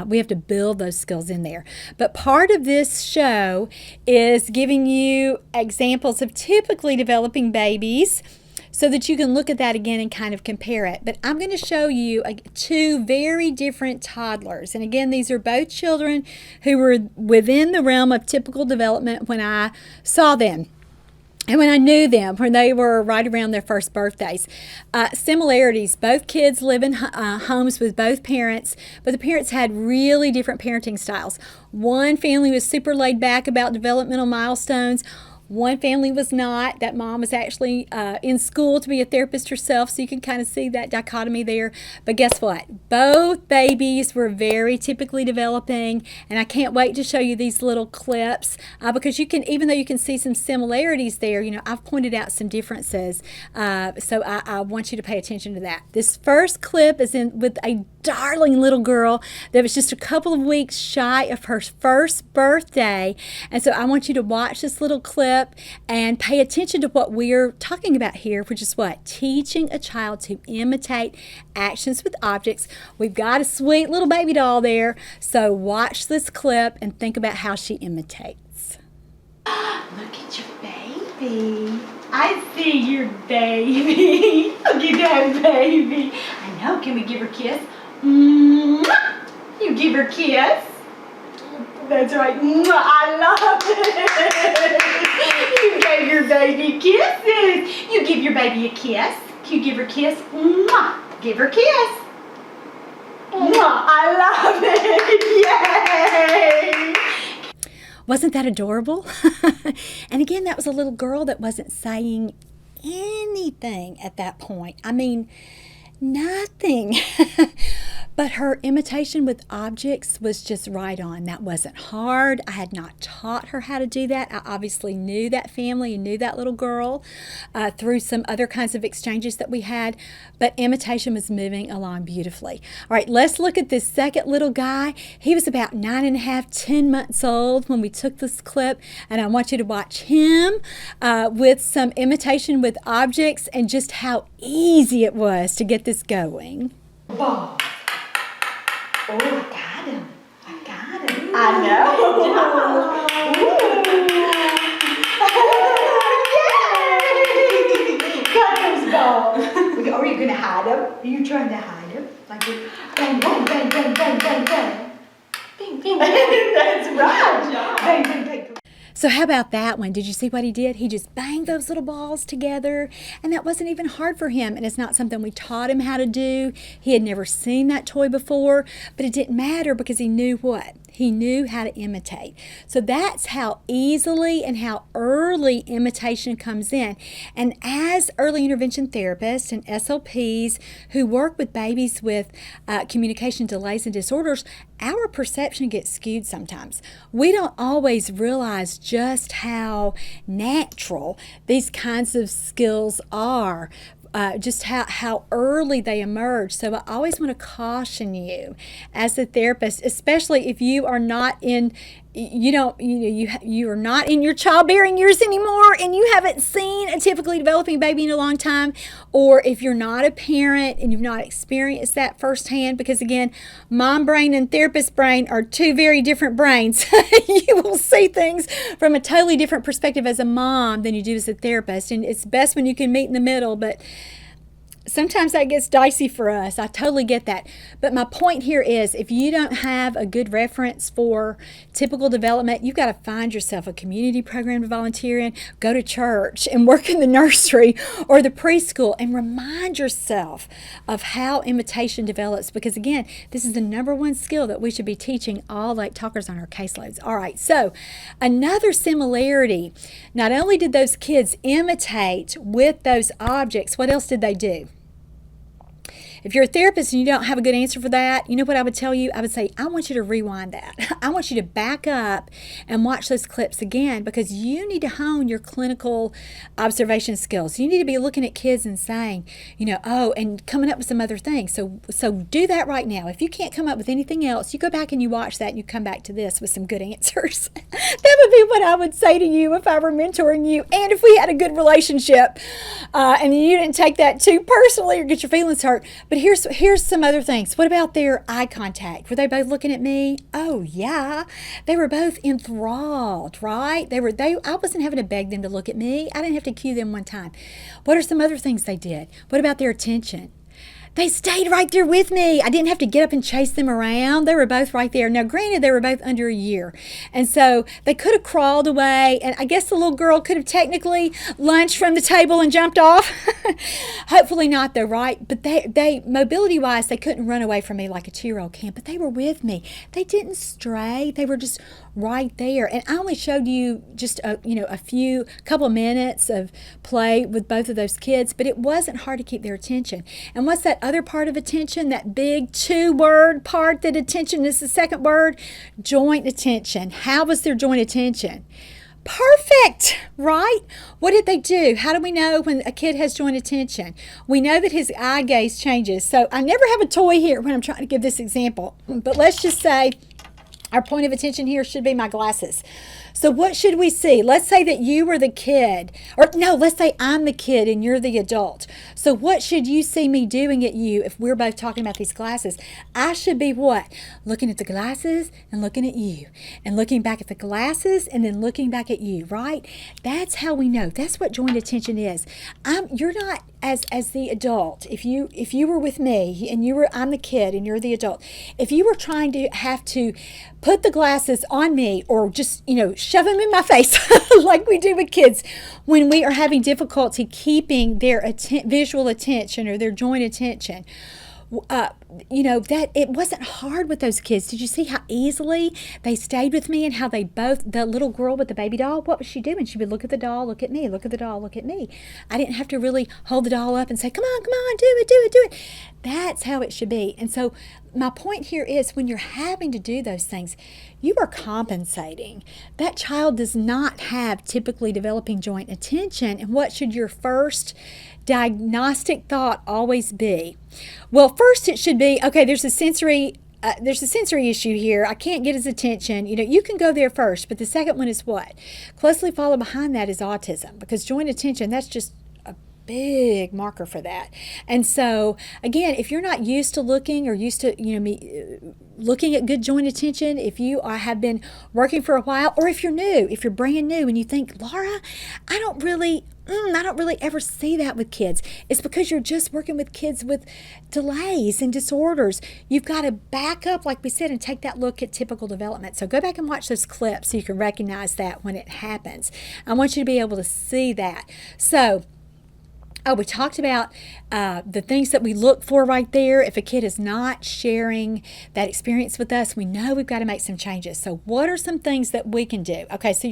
We have to build those skills in there. But part of this show is giving you examples of typically developing babies so that you can look at that again and kind of compare it. But I'm going to show you two very different toddlers. And again, these are both children who were within the realm of typical development when I saw them. And when I knew them, when they were right around their first birthdays. Similarities, both kids live in homes with both parents, but the parents had really different parenting styles. One family was super laid back about developmental milestones. One family was not. That mom was actually in school to be a therapist herself, so you can kind of see that dichotomy there. But guess what? Both babies were very typically developing, and I can't wait to show you these little clips because you can, even though you can see some similarities there, you know, I've pointed out some differences. So I want you to pay attention to that. This first clip is with a darling little girl that was just a couple of weeks shy of her first birthday, and so I want you to watch this little clip and pay attention to what we're talking about here, which is what? Teaching a child to imitate actions with objects. We've got a sweet little baby doll there, so watch this clip and think about how she imitates. Look at your baby. I see your baby. Look at that baby. I know. Can we give her a kiss? You give her a kiss. That's right. I love it. You gave your baby kisses. You give your baby a kiss. You give her a kiss. Give her a kiss. I love it. Yay. Wasn't that adorable? And again, that was a little girl that wasn't saying anything at that point. I mean, nothing. But her imitation with objects was just right on. That wasn't hard. I had not taught her how to do that. I obviously knew that family and knew that little girl through some other kinds of exchanges that we had, but imitation was moving along beautifully. All right, let's look at this second little guy. He was about 9.5, 10 months old when we took this clip, and I want you to watch him with some imitation with objects and just how easy it was to get this going. Ball. Oh, I got him. I got him. I know. Yay! Got those balls. Are you going to hide them? Are you trying to hide them? Like this? Bang, bang, bang, bang, bang, bang, bang. Bing, bing, bing. That's right. Bang, bang, bang. So how about that one? Did you see what he did? He just banged those little balls together, and that wasn't even hard for him, and it's not something we taught him how to do. He had never seen that toy before, but it didn't matter because he knew what? He knew how to imitate. So that's how easily and how early imitation comes in. And as early intervention therapists and SLPs who work with babies with communication delays and disorders, our perception gets skewed sometimes. We don't always realize just how natural these kinds of skills are. Just how early they emerge. So I always want to caution you as a therapist, especially if you are not in, you are not in your childbearing years anymore and you haven't seen a typically developing baby in a long time, or if you're not a parent and you've not experienced that firsthand, because again, mom brain and therapist brain are two very different brains. You will see things from a totally different perspective as a mom than you do as a therapist, and it's best when you can meet in the middle. But sometimes that gets dicey for us. I totally get that. But my point here is, if you don't have a good reference for typical development, you've got to find yourself a community program to volunteer in, go to church and work in the nursery or the preschool, and remind yourself of how imitation develops, because again, this is the number one skill that we should be teaching all late talkers on our caseloads. All right, so another similarity, not only did those kids imitate with those objects, what else did they do? If you're a therapist and you don't have a good answer for that, you know what I would tell you? I would say, I want you to rewind that. I want you to back up and watch those clips again, because you need to hone your clinical observation skills. You need to be looking at kids and saying, oh, and coming up with some other things. So do that right now. If you can't come up with anything else, you go back and you watch that and you come back to this with some good answers. That would be what I would say to you if I were mentoring you, and if we had a good relationship and you didn't take that too personally or get your feelings hurt. But here's some other things. What about their eye contact? Were they both looking at me? Oh yeah, they were both enthralled, right? I wasn't having to beg them to look at me. I didn't have to cue them one time. What are some other things they did? What about their attention? They stayed right there with me. I didn't have to get up and chase them around. They were both right there. Now, granted, they were both under a year, and so they could have crawled away, and I guess the little girl could have technically lunged from the table and jumped off. Hopefully not, though, right? But they mobility-wise, they couldn't run away from me like a 2-year-old can, but they were with me. They didn't stray. They were just right there. And I only showed you just a couple of minutes of play with both of those kids, but it wasn't hard to keep their attention. And what's that other part of attention? That big 2-word part that attention is the second word? Joint attention. How was their joint attention? Perfect, right? What did they do? How do we know when a kid has joint attention? We know that his eye gaze changes. So I never have a toy here when I'm trying to give this example, but let's just say our point of attention here should be my glasses. So what should we see? Let's say that you were the kid, or no, let's say I'm the kid and you're the adult. So what should you see me doing at you if we're both talking about these glasses? I should be what? Looking at the glasses and looking at you, and looking back at the glasses and then looking back at you, right? That's how we know. That's what joint attention is. You're not as the adult. If you were with me and I'm the kid and you're the adult, if you were trying to have to put the glasses on me or just, shove them in my face like we do with kids when we are having difficulty keeping their visual attention or their joint attention, that it wasn't hard with those kids. Did you see how easily they stayed with me, and how the little girl with the baby doll, what was she doing? She would look at the doll, look at me, look at the doll, look at me. I didn't have to really hold the doll up and say, come on, do it. That's how it should be. And so my point here is, when you're having to do those things, you are compensating. That child does not have typically developing joint attention. And what should your first diagnostic thought always be? Well, first it should be, okay, there's a sensory issue here. I can't get his attention. You can go there first, but the second one is what? Closely followed behind that is autism, because joint attention, that's just a big marker for that. And so again, if you're not used to looking or used to looking at good joint attention, if you have been working for a while, or if you're new, if you're brand new and you think, Laura, I don't really ever see that with kids. It's because you're just working with kids with delays and disorders. You've got to back up, like we said, and take that look at typical development. So go back and watch those clips so you can recognize that when it happens. I want you to be able to see that. So we talked about the things that we look for right there. If a kid is not sharing that experience with us, we know we've got to make some changes. So what are some things that we can do? Okay, so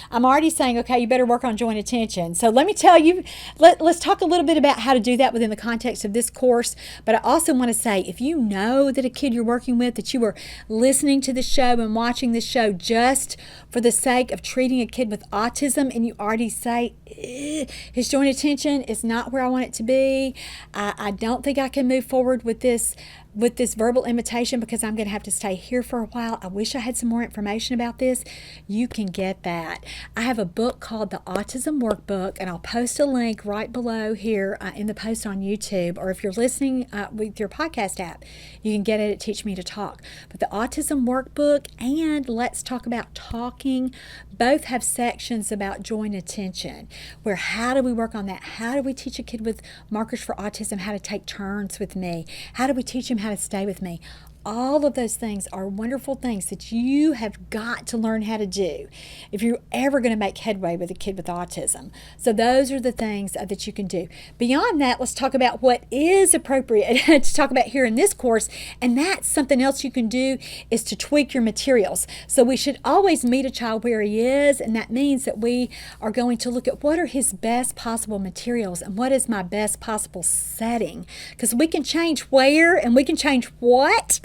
I'm already saying, okay, you better work on joint attention. So let me tell you, let's talk a little bit about how to do that within the context of this course. But I also want to say, if you know that a kid you're working with, that you are listening to the show and watching this show just for the sake of treating a kid with autism, and you already say, his joint attention is not where I want it to be, I don't think I can move forward with this with this verbal imitation, because I'm going to have to stay here for a while. I wish I had some more information about this. You can get that. I have a book called the Autism Workbook, and I'll post a link right below here in the post on YouTube, or if you're listening with your podcast app, you can get it at Teach Me to Talk. But the Autism Workbook and Let's Talk About Talking both have sections about joint attention, where how do we work on that? How do we teach a kid with markers for autism how to take turns with me? How do we teach him how to stay with me? All of those things are wonderful things that you have got to learn how to do if you're ever going to make headway with a kid with autism. So those are the things that you can do. Beyond that, let's talk about what is appropriate to talk about here in this course. And that's something else you can do, is to tweak your materials. So we should always meet a child where he is, and that means that we are going to look at what are his best possible materials and what is my best possible setting. Because we can change where and we can change what.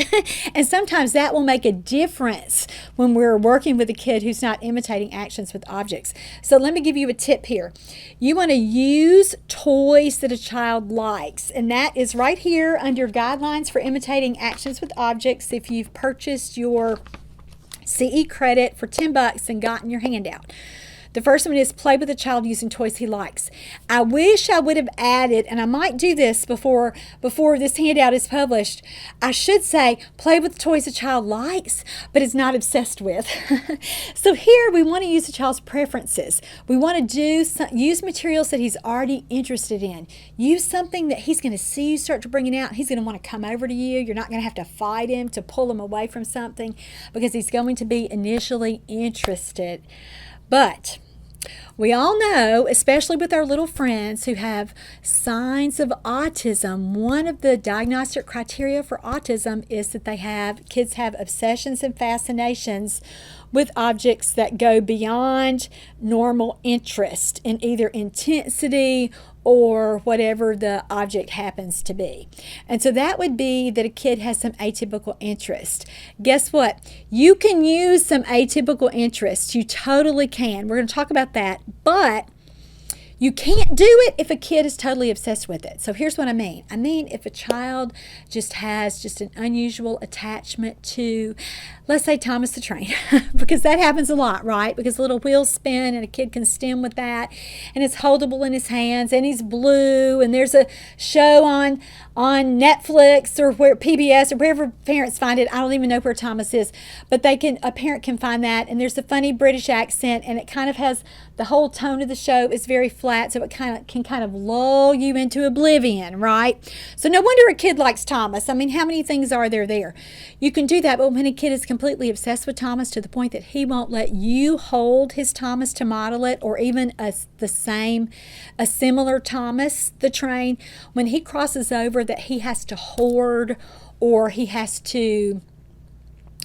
And sometimes that will make a difference when we're working with a kid who's not imitating actions with objects. So let me give you a tip here. You want to use toys that a child likes, and that is right here under Guidelines for Imitating Actions with Objects if you've purchased your CE credit for $10 and gotten your handout. The first one is play with a child using toys he likes. I wish I would have added, and I might do this before this handout is published, I should say play with toys a child likes but is not obsessed with. So here we want to use the child's preferences. We want to use materials that he's already interested in. Use something that he's going to see you start to bring it out. He's going to want to come over to you. You're not going to have to fight him to pull him away from something because he's going to be initially interested. But we all know, especially with our little friends who have signs of autism, one of the diagnostic criteria for autism is that kids have obsessions and fascinations with objects that go beyond normal interest in either intensity or whatever the object happens to be. And so that would be that a kid has some atypical interest. Guess what? You can use some atypical interest. You totally can. We're going to talk about that. But you can't do it if a kid is totally obsessed with it. So here's what I mean. I mean if a child just has an unusual attachment to, let's say, Thomas the Train, because that happens a lot, right? Because little wheels spin and a kid can stim with that, and it's holdable in his hands, and he's blue, and there's a show on Netflix or where PBS or wherever parents find it. I don't even know where Thomas is, but a parent can find that, and there's a funny British accent, and it kind of has the whole tone of the show is very flat, so it can kind of lull you into oblivion, right? So no wonder a kid likes Thomas. I mean, how many things are there? You can do that, but when a kid is completely obsessed with Thomas to the point that he won't let you hold his Thomas to model it, or even a similar Thomas the Train, when he crosses over that he has to hoard or he has to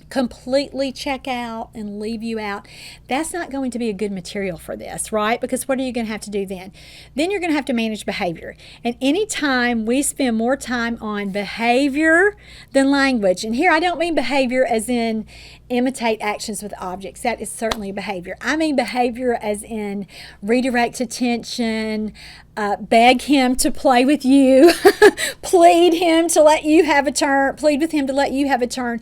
completely check out and leave you out, that's not going to be a good material for this, right? Because what are you going to have to do then? Then you're going to have to manage behavior. And anytime we spend more time on behavior than language, and here I don't mean behavior as in imitate actions with objects. That is certainly behavior. I mean behavior as in redirect attention, beg him to play with you, plead with him to let you have a turn.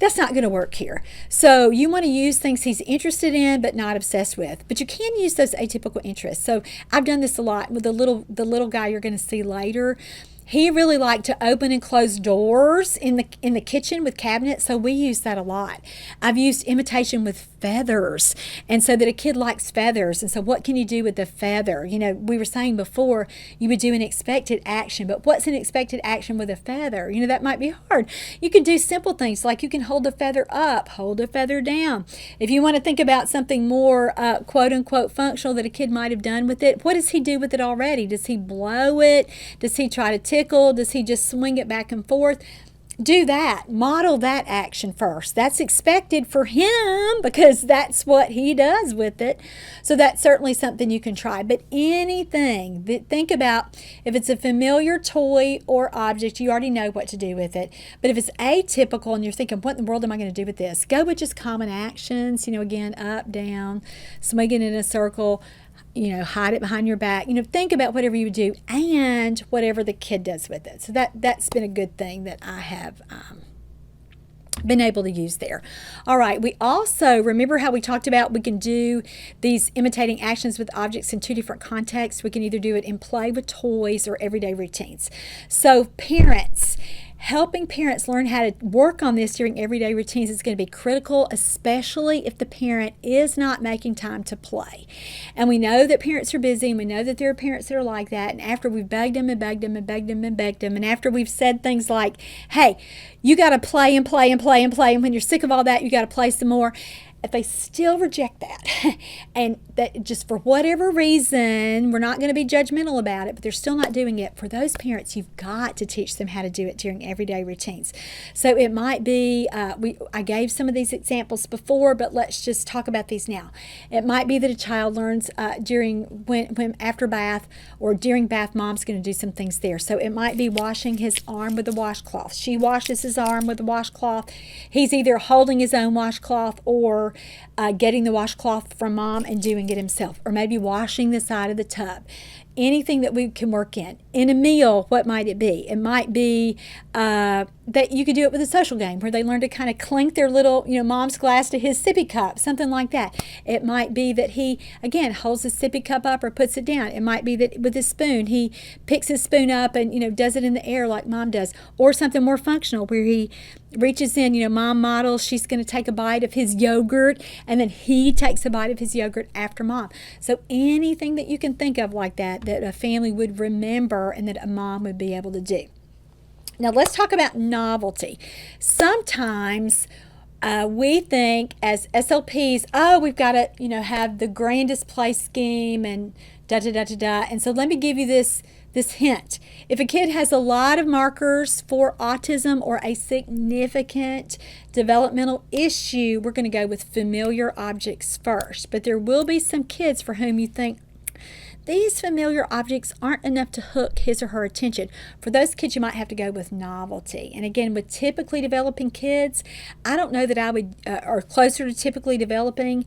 That's not going to work here. So you want to use things he's interested in but not obsessed with. But you can use those atypical interests. So I've done this a lot with the little guy you're going to see later. He really liked to open and close doors in the kitchen with cabinets, so we use that a lot. I've used imitation with feathers, and so that a kid likes feathers, and so what can you do with the feather? You know, we were saying before you would do an expected action, but what's an expected action with a feather? You know, that might be hard. You can do simple things like you can hold the feather up, hold the feather down. If you want to think about something more quote-unquote functional that a kid might have done with it, what does he do with it already? Does he blow it? Does he try to tickle? Does he just swing it back and forth? Do that. Model that action first. That's expected for him because that's what he does with it. So that's certainly something you can try. But anything, think about if it's a familiar toy or object, you already know what to do with it. But if it's atypical and you're thinking, what in the world am I going to do with this? Go with just common actions. You know, again, up, down, swinging in a circle, hide it behind your back. Think about whatever you would do and whatever the kid does with it. So that's been a good thing that I have been able to use there. All right, we also, remember how we talked about we can do these imitating actions with objects in two different contexts. We can either do it in play with toys or everyday routines. So parents, helping parents learn how to work on this during everyday routines is going to be critical, especially if the parent is not making time to play. And we know that parents are busy, and we know that there are parents that are like that. And after we've begged them and begged them and begged them and begged them, and after we've said things like, hey, you got to play and play and play and play, and when you're sick of all that, you got to play some more. If they still reject that, and that just for whatever reason, we're not going to be judgmental about it, but they're still not doing it, for those parents, you've got to teach them how to do it during everyday routines. So it might be, I gave some of these examples before, but let's just talk about these now. It might be that a child learns when after bath or during bath, mom's going to do some things there. So it might be washing his arm with a washcloth. She washes his arm with a washcloth. He's either holding his own washcloth or getting the washcloth from mom and doing it himself, or maybe washing the side of the tub. Anything that we can work in. In a meal, what might it be? It might be that you could do it with a social game where they learn to kind of clink their little, mom's glass to his sippy cup, something like that. It might be that he, again, holds his sippy cup up or puts it down. It might be that with his spoon, he picks his spoon up and, does it in the air like mom does. Or something more functional where he reaches in, mom models, she's going to take a bite of his yogurt, and then he takes a bite of his yogurt after mom. So anything that you can think of like that a family would remember and that a mom would be able to do. Now let's talk about novelty. Sometimes we think as SLPs, we've got to, have the grandest play scheme and da-da-da-da-da. And so let me give you this hint. If a kid has a lot of markers for autism or a significant developmental issue, we're going to go with familiar objects first. But there will be some kids for whom you think, these familiar objects aren't enough to hook his or her attention. For those kids, you might have to go with novelty. And again, with typically developing kids, I don't know that I would, or closer to typically developing,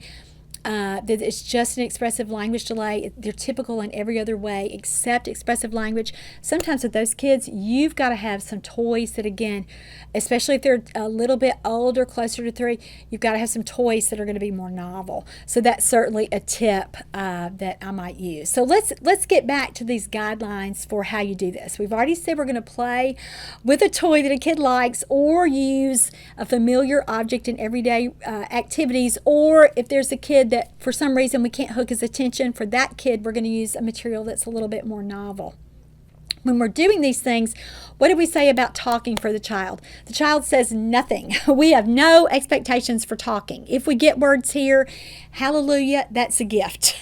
that it's just an expressive language delay. They're typical in every other way except expressive language. Sometimes with those kids, you've got to have some toys that, again, especially if they're a little bit older, closer to 3, you've got to have some toys that are going to be more novel. So that's certainly a tip that I might use. So let's get back to these guidelines for how you do this. We've already said we're going to play with a toy that a kid likes, or use a familiar object in everyday activities, or if there's a kid that for some reason we can't hook his attention, for that kid we're going to use a material that's a little bit more novel. When we're doing these things, what do we say about talking for the child? The child says nothing. We have no expectations for talking. If we get words here, hallelujah, that's a gift.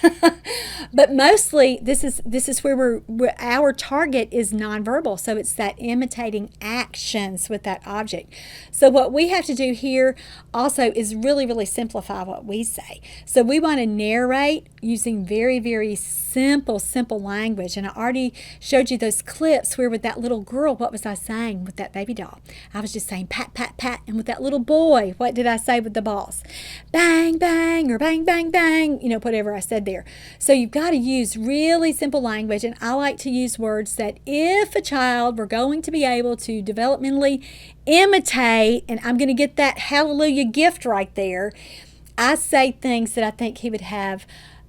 But mostly this is where our target is nonverbal. So it's that imitating actions with that object. So what we have to do here also is really, really simplify what we say. So we want to narrate using very, very simple language. And I already showed you those clips where with that little girl, what was I saying with that baby doll? I was just saying pat, pat, pat. And with that little boy, what did I say with the balls? Bang, bang, or bang, bang, bang, whatever I said there. So you've got to use really simple language. And I like to use words that if a child were going to be able to developmentally imitate, and I'm going to get that hallelujah gift right there, I say things that I think he would have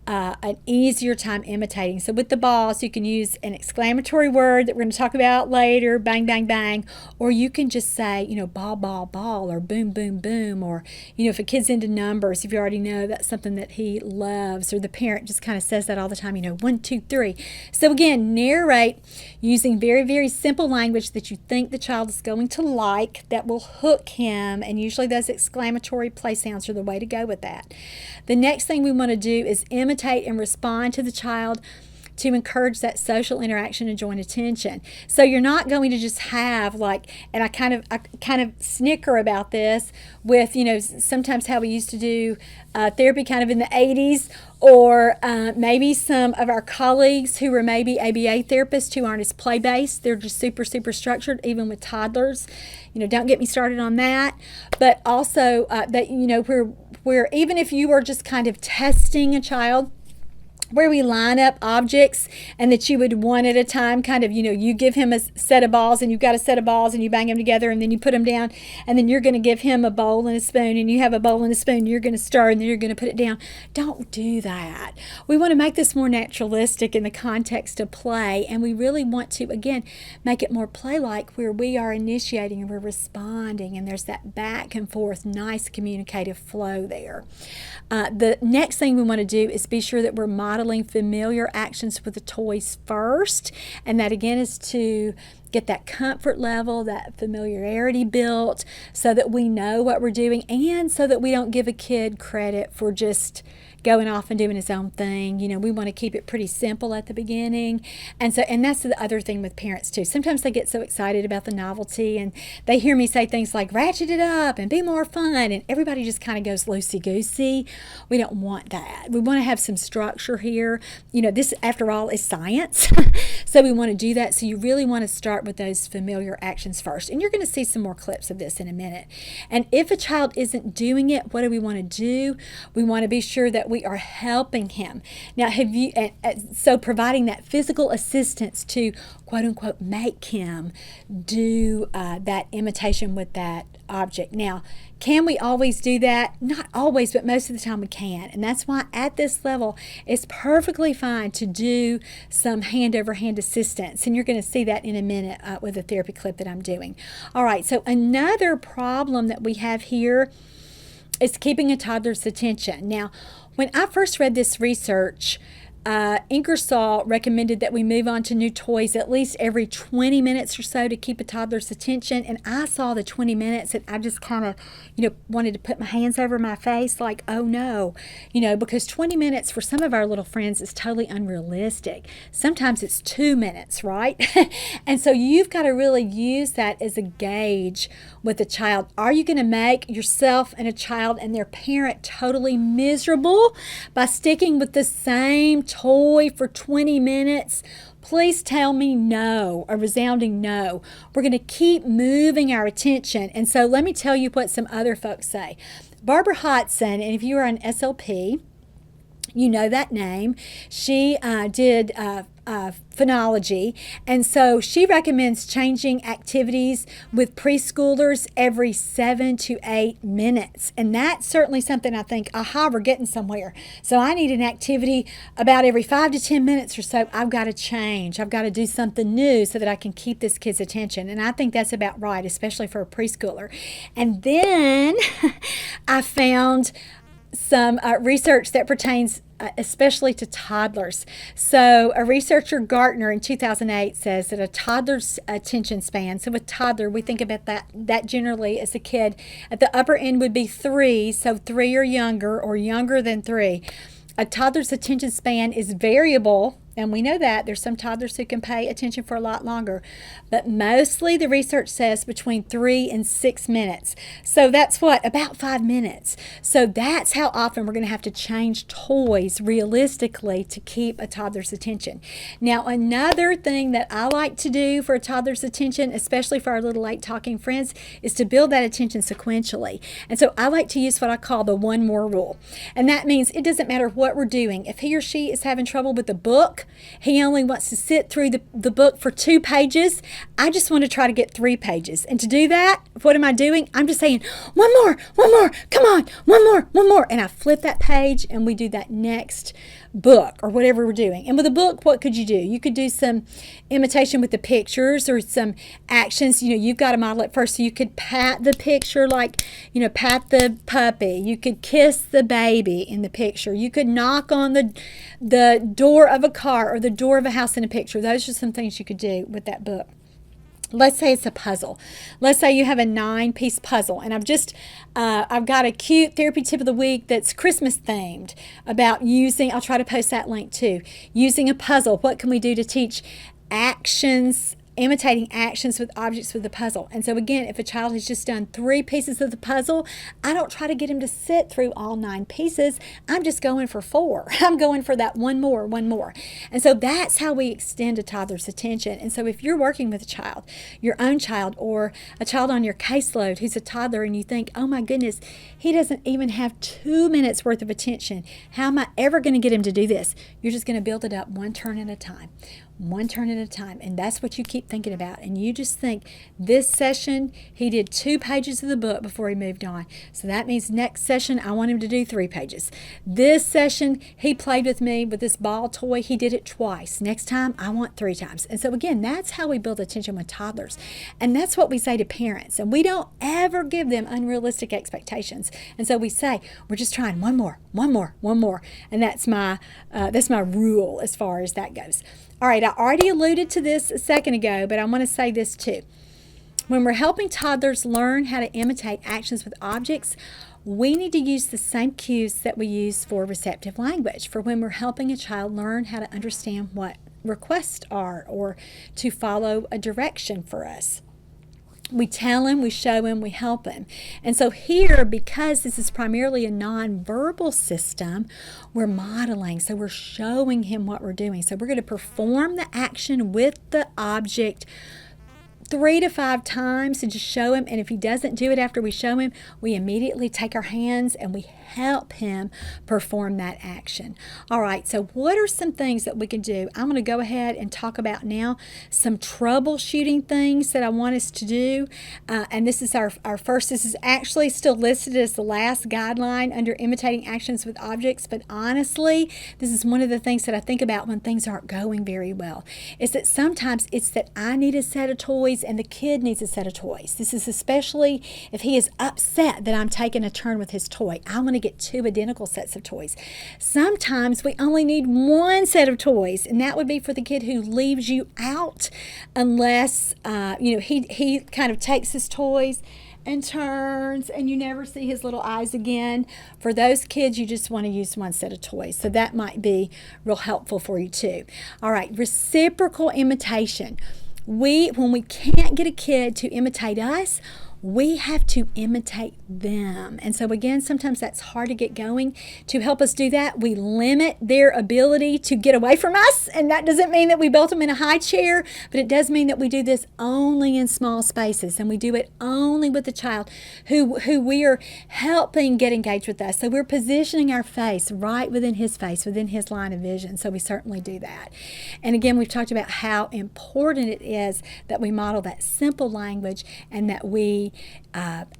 an easier time imitating. So with the balls, you can use an exclamatory word that we're going to talk about later, bang, bang, bang, or you can just say, ball, ball, ball, or boom, boom, boom, or, if a kid's into numbers, if you already know that's something that he loves, or the parent just kind of says that all the time, 1, 2, 3. So again, narrate using very, very simple language that you think the child is going to like, that will hook him, and usually those exclamatory play sounds are the way to go with that. The next thing we want to do is imitate and respond to the child to encourage that social interaction and joint attention. So you're not going to just have and I kind of snicker about this with, sometimes how we used to do therapy kind of in the 80s, or maybe some of our colleagues who were maybe ABA therapists who aren't as play-based. They're just super, super structured, even with toddlers. Don't get me started on that. But also that, where even if you are just kind of testing a child, where we line up objects and that you would one at a time kind of, you give him a set of balls and you've got a set of balls and you bang them together and then you put them down and then you're going to give him a bowl and a spoon and you have a bowl and a spoon and you're going to stir and then you're going to put it down. Don't do that. We want to make this more naturalistic in the context of play, and we really want to, again, make it more play-like where we are initiating and we're responding and there's that back and forth, nice communicative flow there. The next thing we want to do is be sure that we're modeling familiar actions with the toys first, and that again is to get that comfort level, that familiarity built so that we know what we're doing and so that we don't give a kid credit for just going off and doing his own thing. We want to keep it pretty simple at the beginning. And that's the other thing with parents too. Sometimes they get so excited about the novelty and they hear me say things like ratchet it up and be more fun, and everybody just kind of goes loosey-goosey. We don't want that. We want to have some structure here. This after all is science. So we want to do that. So you really want to start with those familiar actions first. And you're going to see some more clips of this in a minute. And if a child isn't doing it, what do we want to do? We want to be sure that we are helping him. Now, so providing that physical assistance to quote unquote make him do that imitation with that object. Now, can we always do that? Not always, but most of the time we can. And that's why at this level, it's perfectly fine to do some hand-over-hand assistance. And you're going to see that in a minute with a therapy clip that I'm doing. All right, so another problem that we have here is keeping a toddler's attention. Now, when I first read this research, Ingersoll recommended that we move on to new toys at least every 20 minutes or so to keep a toddler's attention. And I saw the 20 minutes and I just kind of, wanted to put my hands over my face like, oh no, because 20 minutes for some of our little friends is totally unrealistic. Sometimes it's 2 minutes, right? And so you've got to really use that as a gauge with a child. Are you going to make yourself and a child and their parent totally miserable by sticking with the same toy for 20 minutes? Please tell me no, a resounding no. We're going to keep moving our attention. And so let me tell you what some other folks say. Barbara Hodson, and if you are an SLP, you know that name. She did phonology, and so she recommends changing activities with preschoolers every 7 to 8 minutes, and that's certainly something I think, aha, we're getting somewhere. So I need an activity about every 5 to 10 minutes or so. I've got to change. I've got to do something new so that I can keep this kid's attention, and I think that's about right, especially for a preschooler. And then I found some research that pertains especially to toddlers. So a researcher, Gartner, in 2008 says that a toddler's attention span, so with toddler, we think about that generally as a kid, at the upper end would be 3, so 3 or younger than 3. A toddler's attention span is variable, and we know that there's some toddlers who can pay attention for a lot longer, but mostly the research says between 3 and 6 minutes. So that's what, about 5 minutes. So that's how often we're going to have to change toys realistically to keep a toddler's attention. Now, another thing that I like to do for a toddler's attention, especially for our little late talking friends, is to build that attention sequentially. And so I like to use what I call the one more rule. And that means it doesn't matter what we're doing. If he or she is having trouble with the book, he only wants to sit through the book for 2 pages. I just want to try to get 3 pages. And to do that, what am I doing? I'm just saying, one more, come on, one more. And I flip that page and we do that next book or whatever we're doing. And with a book, what could you do? You could do some imitation with the pictures or some actions. You've got to model it first. So you could pat the picture like, pat the puppy. You could kiss the baby in the picture. You could knock on the door of a car or the door of a house in a picture. Those are some things you could do with that book. Let's say it's a puzzle. Let's say you have a 9-piece puzzle, and I've got a cute therapy tip of the week that's Christmas themed about using, I'll try to post that link too, using a puzzle. What can we do to teach actions imitating actions with objects with the puzzle. And so again, if a child has just done 3 pieces of the puzzle, I don't try to get him to sit through all 9 pieces. I'm just going for 4. I'm going for that one more. And so that's how we extend a toddler's attention. And so if you're working with a child, your own child, or a child on your caseload who's a toddler, and you think, oh my goodness, he doesn't even have 2 minutes worth of attention. How am I ever going to get him to do this? You're just going to build it up one turn at a time. One turn at a time. And that's what you keep thinking about. And you just think, this session, he did 2 pages of the book before he moved on. So that means next session, I want him to do 3 pages. This session, he played with me with this ball toy. He did it twice. Next time, I want 3 times. And so again, that's how we build attention with toddlers. And that's what we say to parents. And we don't ever give them unrealistic expectations. And so we say, we're just trying one more. And that's my rule as far as that goes. All right, I already alluded to this a second ago, but I want to say this too. When we're helping toddlers learn how to imitate actions with objects, we need to use the same cues that we use for receptive language, for when we're helping a child learn how to understand what requests are or to follow a direction for us. We tell him, we show him, we help him. And so here, because this is primarily a nonverbal system, we're modeling. So we're showing him what we're doing. So we're going to perform the action with the object 3 to 5 times to just show him. And if he doesn't do it after we show him, we immediately take our hands and we help him perform that action. All right, so what are some things that we can do? I'm going to go ahead and talk about now some troubleshooting things that I want us to do. And this is our first. This is actually still listed as the last guideline under imitating actions with objects. But honestly, this is one of the things that I think about when things aren't going very well, is that sometimes it's that I need a set of toys and the kid needs a set of toys. This is especially if he is upset that I'm taking a turn with his toy. I want to get 2 identical sets of toys. Sometimes we only need 1 set of toys, and that would be for the kid who leaves you out unless he kind of takes his toys and turns and you never see his little eyes again. For those kids, you just want to use 1 set of toys. So that might be real helpful for you too. All right, reciprocal imitation. When we can't get a kid to imitate us, we have to imitate them. And so again, sometimes that's hard to get going. To help us do that, we limit their ability to get away from us. And that doesn't mean that we built them in a high chair, but it does mean that we do this only in small spaces. And we do it only with the child who we are helping get engaged with us. So we're positioning our face right within his face, within his line of vision. So we certainly do that. And again, we've talked about how important it is that we model that simple language and that we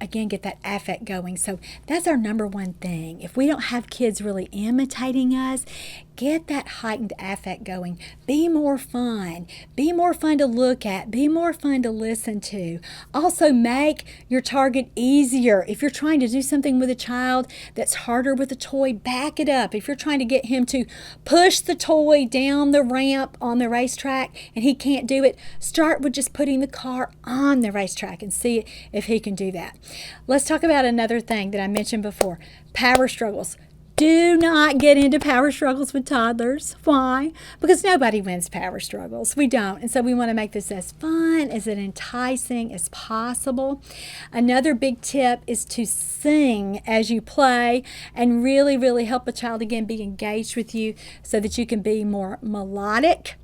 again get that affect going. So that's our number one thing. If we don't have kids really imitating us, get that heightened affect going. Be more fun. Be more fun to look at. Be more fun to listen to. Also, make your target easier. If you're trying to do something with a child that's harder with a toy, back it up. If you're trying to get him to push the toy down the ramp on the racetrack and he can't do it, start with just putting the car on the racetrack and see if he can do that. Let's talk about another thing that I mentioned before, power struggles. Do not get into power struggles with toddlers. Why? Because nobody wins power struggles. We don't. And so we want to make this as fun, as enticing as possible. Another big tip is to sing as you play and really, really help a child, again, be engaged with you so that you can be more melodic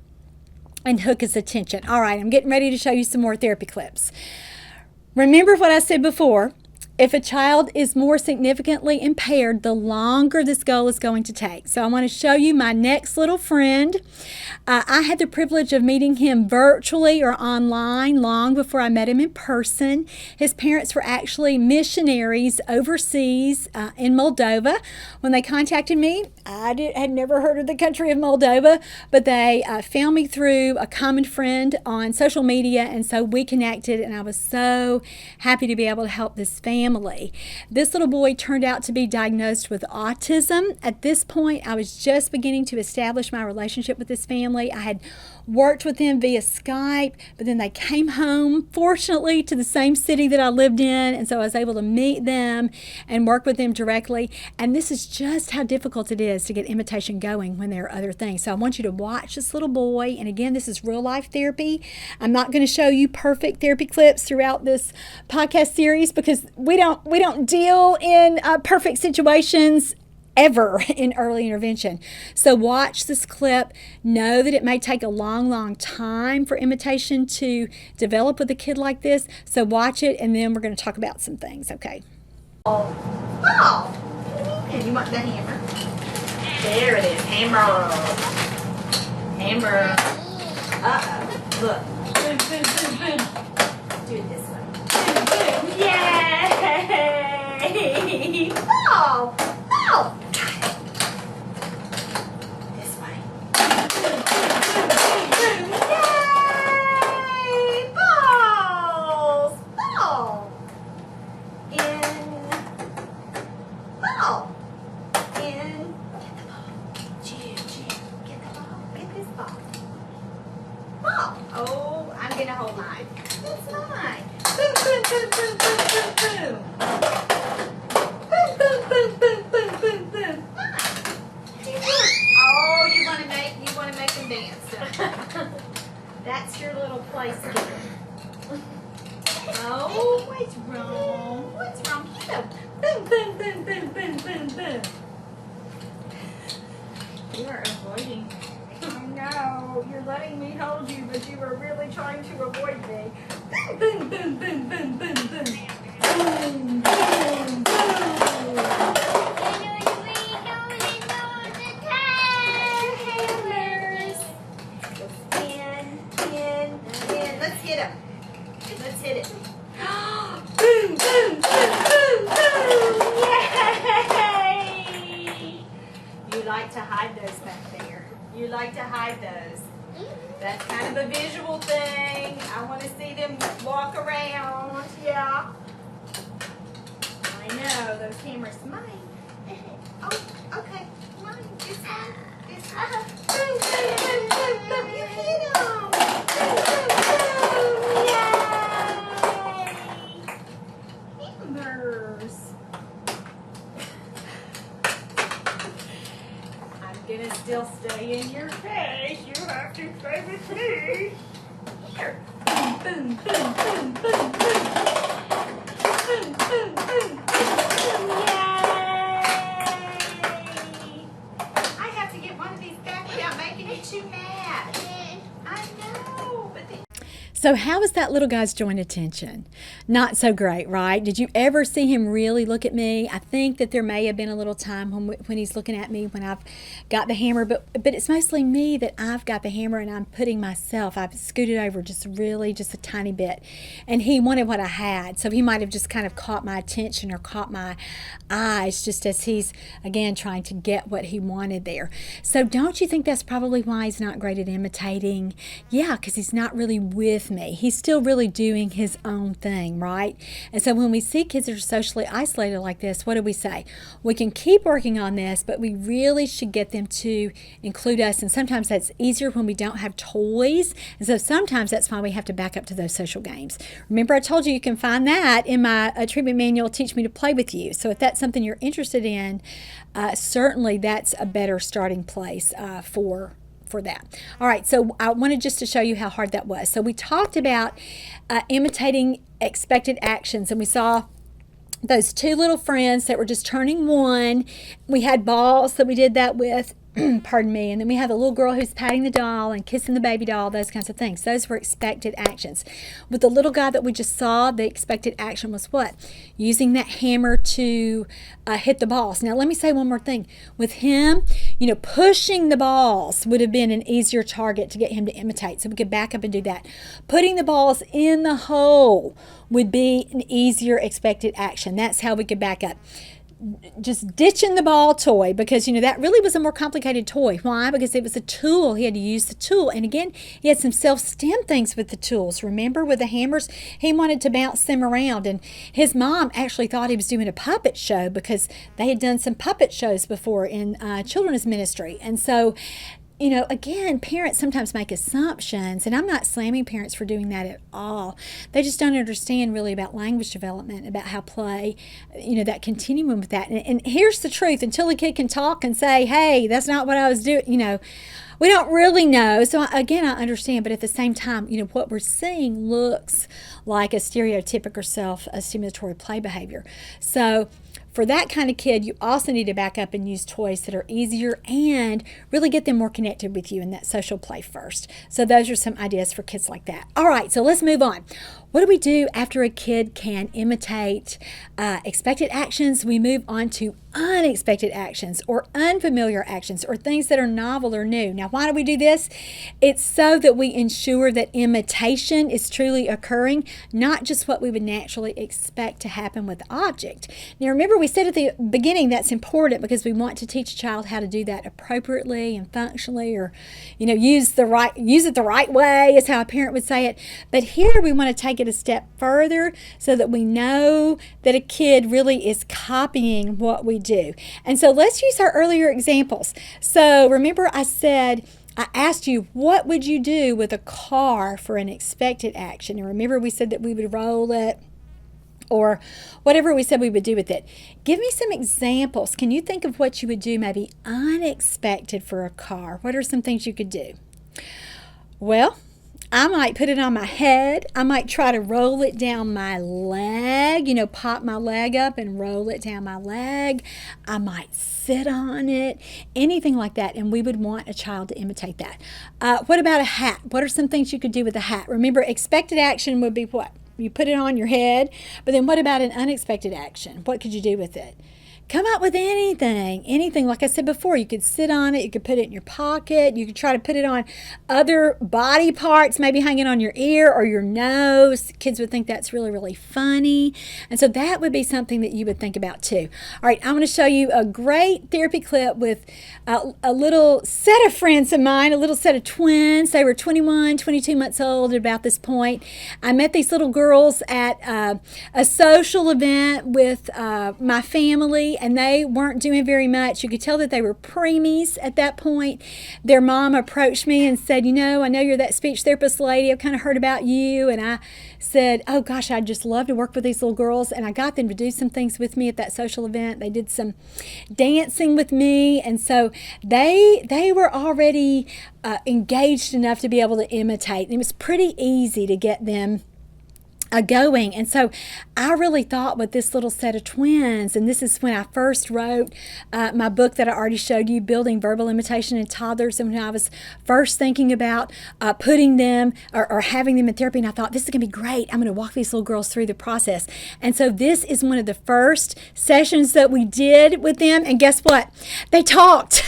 and hook his attention. All right, I'm getting ready to show you some more therapy clips. Remember what I said before. If a child is more significantly impaired, the longer this goal is going to take. So I want to show you my next little friend. I had the privilege of meeting him virtually or online long before I met him in person. His parents were actually missionaries overseas in Moldova. When they contacted me, I had never heard of the country of Moldova, but they found me through a common friend on social media, and so we connected, and I was so happy to be able to help this family. family. This little boy turned out to be diagnosed with autism. At this point, I was just beginning to establish my relationship with this family. I had worked with them via Skype, but then they came home, fortunately, to the same city that I lived in, and so I was able to meet them and work with them directly. And this is just how difficult it is to get imitation going when there are other things. So I want you to watch this little boy, and again, this is real life therapy. I'm not going to show you perfect therapy clips throughout this podcast series because we don't deal in perfect situations ever in early intervention. So watch this clip. Know that it may take a long time for imitation to develop with a kid like this. So watch it, and then we're going to talk about some things, okay? Oh. And you want the hammer? There it is. Hammer. Hammer. Uh-oh. Look. Boom, boom, boom, boom. Do it this way. Boom, boom. Yay! Oh! Oh! This way. Boom, boom, boom, boom, boom. Yay! Balls! Ball! In. Ball! In. Get the ball. Jim. Get the ball. Get this ball. Ball. Oh, I'm gonna hold mine. That's mine. Boom, boom, boom, boom, boom, boom, boom. Boom, boom, boom, boom, boom, boom, boom. Mine. Oh, you wanna make them dance. That's your little place here. Oh, what's wrong? What's wrong? Hit 'em. Boom, boom, boom, boom, boom, boom, boom. You are avoiding. Oh no, you're letting me hold you, but you were really trying to avoid me. Boom, boom, boom, boom, boom, boom, boom. Boom, boom, boom. Hammers. In. Let's hit him. Let's hit it. Boom, boom, boom, boom, boom. Yay! You like to hide those back there. You like to hide those. That's kind of a visual thing. I want to see them walk around. Yeah. I know, those cameras. Mine. Oh, okay. Mine. This one. This one. Boom, boom, boom, boom, boom. You hit them. Boom, boom, boom. Yay. Hammers. I'm gonna still stay in your face. You have to stay with me. Here. Boom, boom, boom, boom, boom, boom. Boom, boom, boom, boom, boom. Yay! I have to get one of these back without making you too mad. I know, but then... So how was that little guy's joint attention? Not so great, right? Did you ever see him really look at me? I think that there may have been a little time when he's looking at me when I've got the hammer, but it's mostly me that I've got the hammer and I'm putting myself. I've scooted over just a tiny bit, and he wanted what I had, so he might have just kind of caught my attention or caught my eyes just as he's, again, trying to get what he wanted there. So don't you think that's probably why he's not great at imitating? Yeah, because he's not really with me. He's still really doing his own thing, right? And so when we see kids that are socially isolated like this, what do we say? We can keep working on this, but we really should get them to include us. And sometimes that's easier when we don't have toys. And so sometimes that's why we have to back up to those social games. Remember, I told you can find that in my treatment manual, Teach Me to Play with You. So if that's something you're interested in, certainly that's a better starting place for that. All right, so I wanted just to show you how hard that was. So we talked about imitating expected actions, and we saw those two little friends that were just turning one. We had balls that we did that with, pardon me, and then we have the little girl who's patting the doll and kissing the baby doll, those kinds of things. Those were expected actions. With the little guy that we just saw, the expected action was what? Using that hammer to hit the balls. Now, let me say one more thing. With him, pushing the balls would have been an easier target to get him to imitate, so we could back up and do that. Putting the balls in the hole would be an easier expected action. That's how we could back up. just ditching the ball toy, because that really was a more complicated toy. Why? Because it was a tool. He had to use the tool, and again, he had some self-stem things with the tools. Remember, with the hammers, he wanted to bounce them around, and his mom actually thought he was doing a puppet show because they had done some puppet shows before in children's ministry. And so again, parents sometimes make assumptions, and I'm not slamming parents for doing that at all. They just don't understand really about language development, about how play, that continuum with that. And here's the truth: until a kid can talk and say, hey, that's not what I was doing, we don't really know. So again, I understand, but at the same time, what we're seeing looks like a stereotypic or self-stimulatory play behavior. So for that kind of kid, you also need to back up and use toys that are easier and really get them more connected with you in that social play first. So those are some ideas for kids like that. All right, so let's move on. What do we do after a kid can imitate expected actions? We move on to unexpected actions or unfamiliar actions or things that are novel or new. Now, why do we do this? It's so that we ensure that imitation is truly occurring, not just what we would naturally expect to happen with the object. Now, remember, we said at the beginning that's important because we want to teach a child how to do that appropriately and functionally, or use it the right way is how a parent would say it. But here we want to take it a step further so that we know that a kid really is copying what we do. And so let's use our earlier examples. So remember, I asked you, what would you do with a car for an expected action? And remember, we said that we would roll it, or whatever we said we would do with it. Give me some examples. Can you think of what you would do maybe unexpected for a car? What are some things you could do? Well, I might put it on my head. I might try to roll it down my leg, pop my leg up and roll it down my leg. I might sit on it, anything like that. And we would want a child to imitate that. What about a hat? What are some things you could do with a hat? Remember, expected action would be what? You put it on your head. But then what about an unexpected action? What could you do with it? Come up with anything. Like I said before, you could sit on it, you could put it in your pocket, you could try to put it on other body parts, maybe hang it on your ear or your nose. Kids would think that's really, really funny. And so that would be something that you would think about too. All right, I'm going to show you a great therapy clip with a little set of friends of mine, a little set of twins. They were 21, 22 months old at about this point. I met these little girls at a social event with my family, and they weren't doing very much. You could tell that they were preemies at that point. Their mom approached me and said, I know you're that speech therapist lady. I've kind of heard about you. And I said, oh gosh, I'd just love to work with these little girls. And I got them to do some things with me at that social event. They did some dancing with me. And so they were already engaged enough to be able to imitate. And it was pretty easy to get them going. And so I really thought with this little set of twins, and this is when I first wrote my book that I already showed you, Building Verbal Imitation in Toddlers, and when I was first thinking about putting them or having them in therapy, and I thought, this is going to be great. I'm going to walk these little girls through the process. And so this is one of the first sessions that we did with them, and guess what? They talked.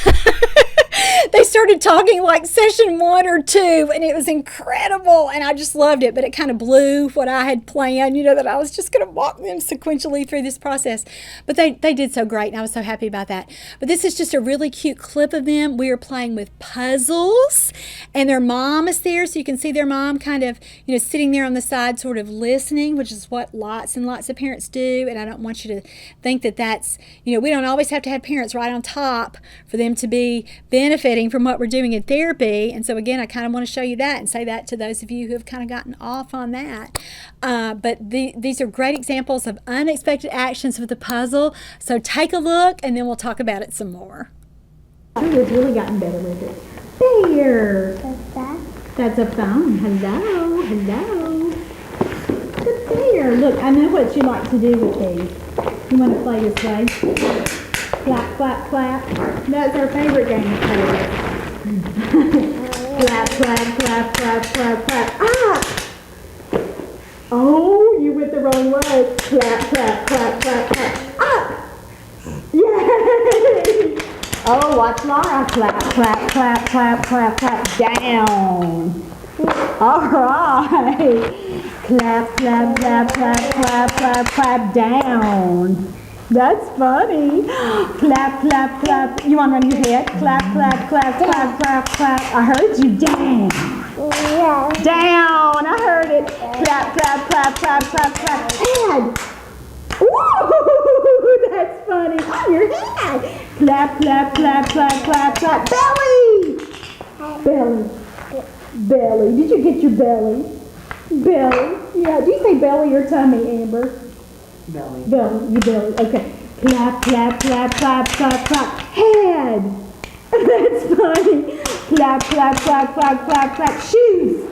They started talking like session 1 or 2, and it was incredible, and I just loved it. But it kind of blew what I had planned, that I was just going to walk them sequentially through this process. But they did so great, and I was so happy about that. But this is just a really cute clip of them. We are playing with puzzles, and their mom is there, so you can see their mom kind of, sitting there on the side sort of listening, which is what lots and lots of parents do. And I don't want you to think that that's, we don't always have to have parents right on top for them to be benefiting from what we're doing in therapy. And so again, I kind of want to show you that and say that to those of you who have kind of gotten off on that. But these are great examples of unexpected actions with the puzzle. So take a look, and then we'll talk about it some more. We've really gotten better with it. There. What's that? That's a phone. Hello. Good there. Look, I know what you like to do with these. You want to play this way? Clap, clap, clap. That's our favorite game to play with. Clap, clap, clap, clap, clap, clap. Ah! Oh, you went the wrong way. Clap, clap, clap, clap, clap. Up! Yay! Oh, watch Laura. Clap, clap, clap, clap, clap, clap. Down. All right. Clap, clap, clap, clap, clap, clap, clap. Down. That's funny. Clap, clap, clap. You want to run your head? Clap, clap, clap, clap, clap, clap. I heard you. Down. Down. I heard it. Clap, clap, clap, clap, clap, clap. Head. Ooh, that's funny. On your head. Clap, clap, clap, clap, clap, clap. Belly. Belly. Belly. Did you get your belly? Belly. Yeah. Do you say belly or tummy, Amber? Belly. Belly. You belly. Okay. Clap, clap, clap, clap, clap, clap. Head. That's funny. Clap, clap, clap, clap, clap, clap. Shoes.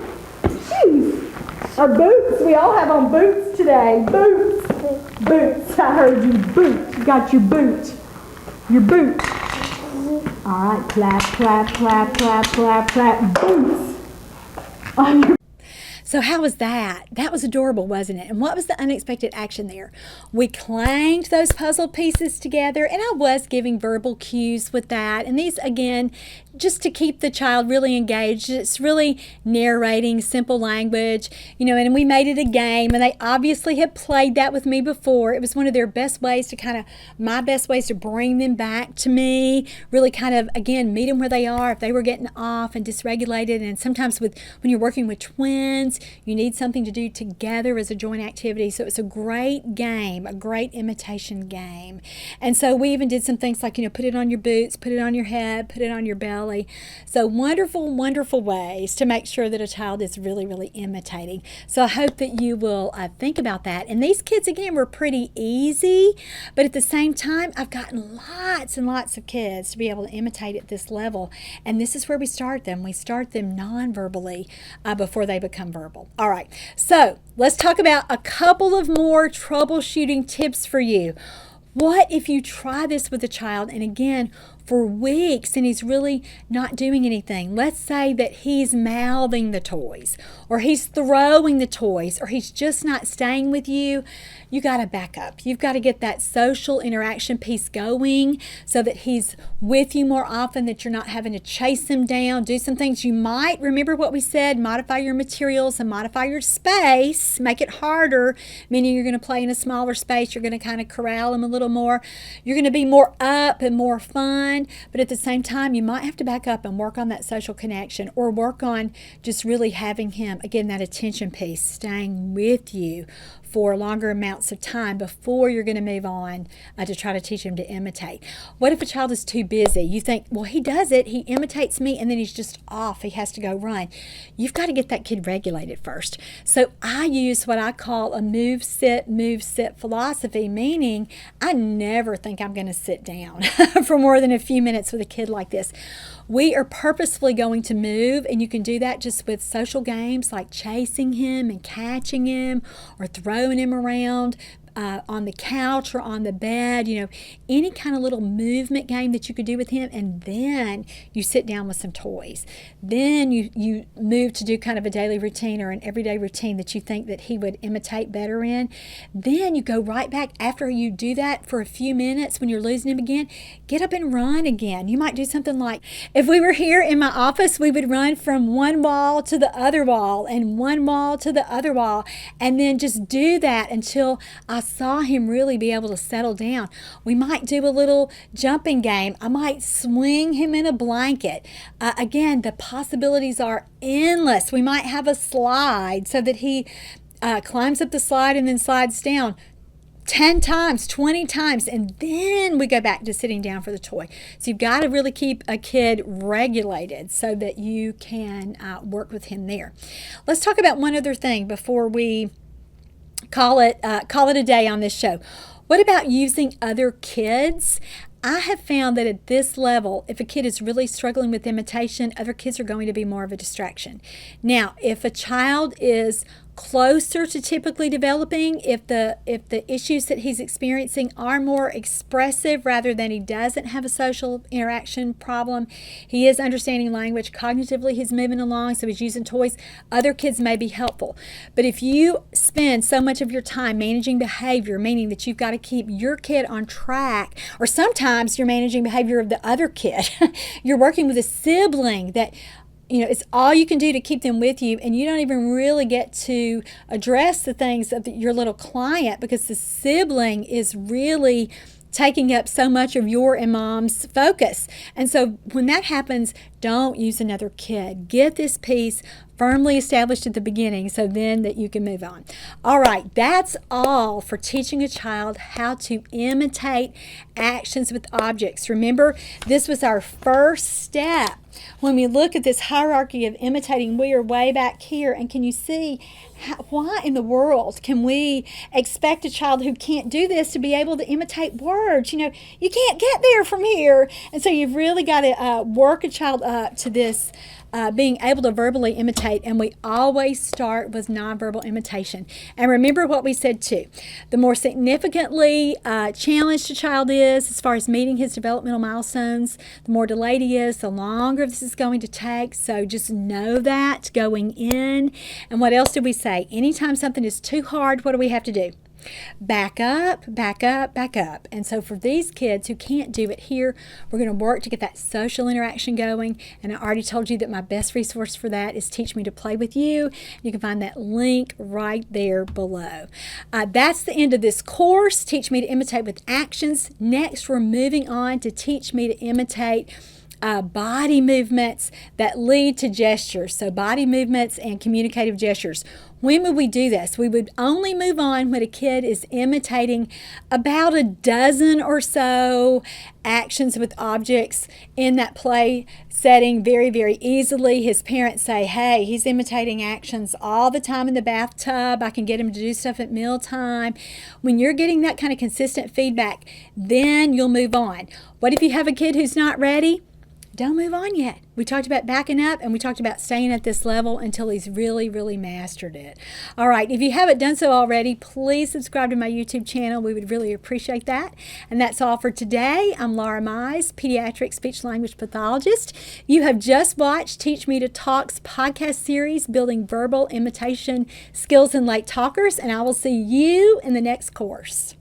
Shoes. Or boots. We all have on boots today. Boots. Boots. I heard you. Boot. You got your boot. Your boot. All right. Clap, clap, clap, clap, clap, clap. Boots. On your So how was that? That was adorable, wasn't it? And what was the unexpected action there? We clanged those puzzle pieces together, and I was giving verbal cues with that. And these, again, just to keep the child really engaged. It's really narrating simple language, and we made it a game, and they obviously had played that with me before. It was one of their best ways to my best ways to bring them back to me, really again, meet them where they are if they were getting off and dysregulated. And sometimes when you're working with twins, you need something to do together as a joint activity. So it's a great game, a great imitation game. And so we even did some things like, put it on your boots, put it on your head, put it on your belly. So wonderful, wonderful ways to make sure that a child is really, really imitating. So I hope that you will think about that. And these kids, again, were pretty easy, but at the same time, I've gotten lots and lots of kids to be able to imitate at this level. And this is where we start them. We start them non-verbally before they become verbal. All right, so let's talk about a couple of more troubleshooting tips for you. What if you try this with a child, and again, for weeks, and he's really not doing anything? Let's say that he's mouthing the toys, or he's throwing the toys, or he's just not staying with you. You got to back up. You've got to get that social interaction piece going so that he's with you more often, that you're not having to chase him down, do some things. You might remember what we said, modify your materials and modify your space, make it harder, meaning you're going to play in a smaller space. You're going to kind of corral him a little more. You're going to be more up and more fun, but at the same time, you might have to back up and work on that social connection, or work on just really having him, again, that attention piece, staying with you for longer amounts of time before you're going to move on to try to teach him to imitate. What if a child is too busy? You think, well, he does it, he imitates me, and then he's just off, he has to go run. You've got to get that kid regulated first. So I use what I call a move, sit philosophy, meaning I never think I'm going to sit down for more than a few minutes with a kid like this. We are purposefully going to move, and you can do that just with social games like chasing him and catching him, or throwing him around on the couch or on the bed, any kind of little movement game that you could do with him. And then you sit down with some toys. Then you move to do kind of a daily routine or an everyday routine that you think that he would imitate better in. Then you go right back after you do that for a few minutes. When you're losing him again, get up and run again. You might do something like, if we were here in my office, we would run from one wall to the other wall and one wall to the other wall, and then just do that until I saw him really be able to settle down. We might do a little jumping game. I might swing him in a blanket. Again, the possibilities are endless. We might have a slide so that he climbs up the slide and then slides down 10 times, 20 times, and then we go back to sitting down for the toy. So you've got to really keep a kid regulated so that you can work with him there. Let's talk about one other thing before we call it a day on this show. What about using other kids? I have found that at this level, if a kid is really struggling with imitation, other kids are going to be more of a distraction. Now, if a child is closer to typically developing, if the issues that he's experiencing are more expressive rather than he doesn't have a social interaction problem, he is understanding language, cognitively he's moving along, so he's using toys, other kids may be helpful. But if you spend so much of your time managing behavior, meaning that you've got to keep your kid on track, or sometimes you're managing behavior of the other kid, you're working with a sibling that it's all you can do to keep them with you, and you don't even really get to address the things of your little client because the sibling is really taking up so much of your and mom's focus. And so when that happens, don't use another kid. Get this piece firmly established at the beginning so then that you can move on. All right, that's all for teaching a child how to imitate actions with objects. Remember, this was our first step. When we look at this hierarchy of imitating, we are way back here. And can you see why in the world can we expect a child who can't do this to be able to imitate words? You can't get there from here. And so you've really got to work a child up to this being able to verbally imitate, and we always start with nonverbal imitation. And remember what we said too. The more significantly challenged a child is as far as meeting his developmental milestones, the more delayed he is, the longer this is going to take. So just know that going in. And what else did we say? Anytime something is too hard, what do we have to do? Back up, back up, back up. And so for these kids who can't do it here, we're going to work to get that social interaction going. And I already told you that my best resource for that is Teach Me to Play with You. You can find that link right there below. That's the end of this course, Teach Me to Imitate with Actions. Next, we're moving on to Teach Me to Imitate body movements that lead to gestures. So body movements and communicative gestures. When would we do this? We would only move on when a kid is imitating about a dozen or so actions with objects in that play setting very, very easily. His parents say, hey, he's imitating actions all the time in the bathtub. I can get him to do stuff at mealtime. When you're getting that kind of consistent feedback, then you'll move on. What if you have a kid who's not ready? Don't move on yet. We talked about backing up, and we talked about staying at this level until he's really, really mastered it. All right, if you haven't done so already, please subscribe to my YouTube channel. We would really appreciate that. And that's all for today. I'm Laura Mize, pediatric speech-language pathologist. You have just watched Teach Me to Talk's podcast series, Building Verbal Imitation Skills in Late Talkers, and I will see you in the next course.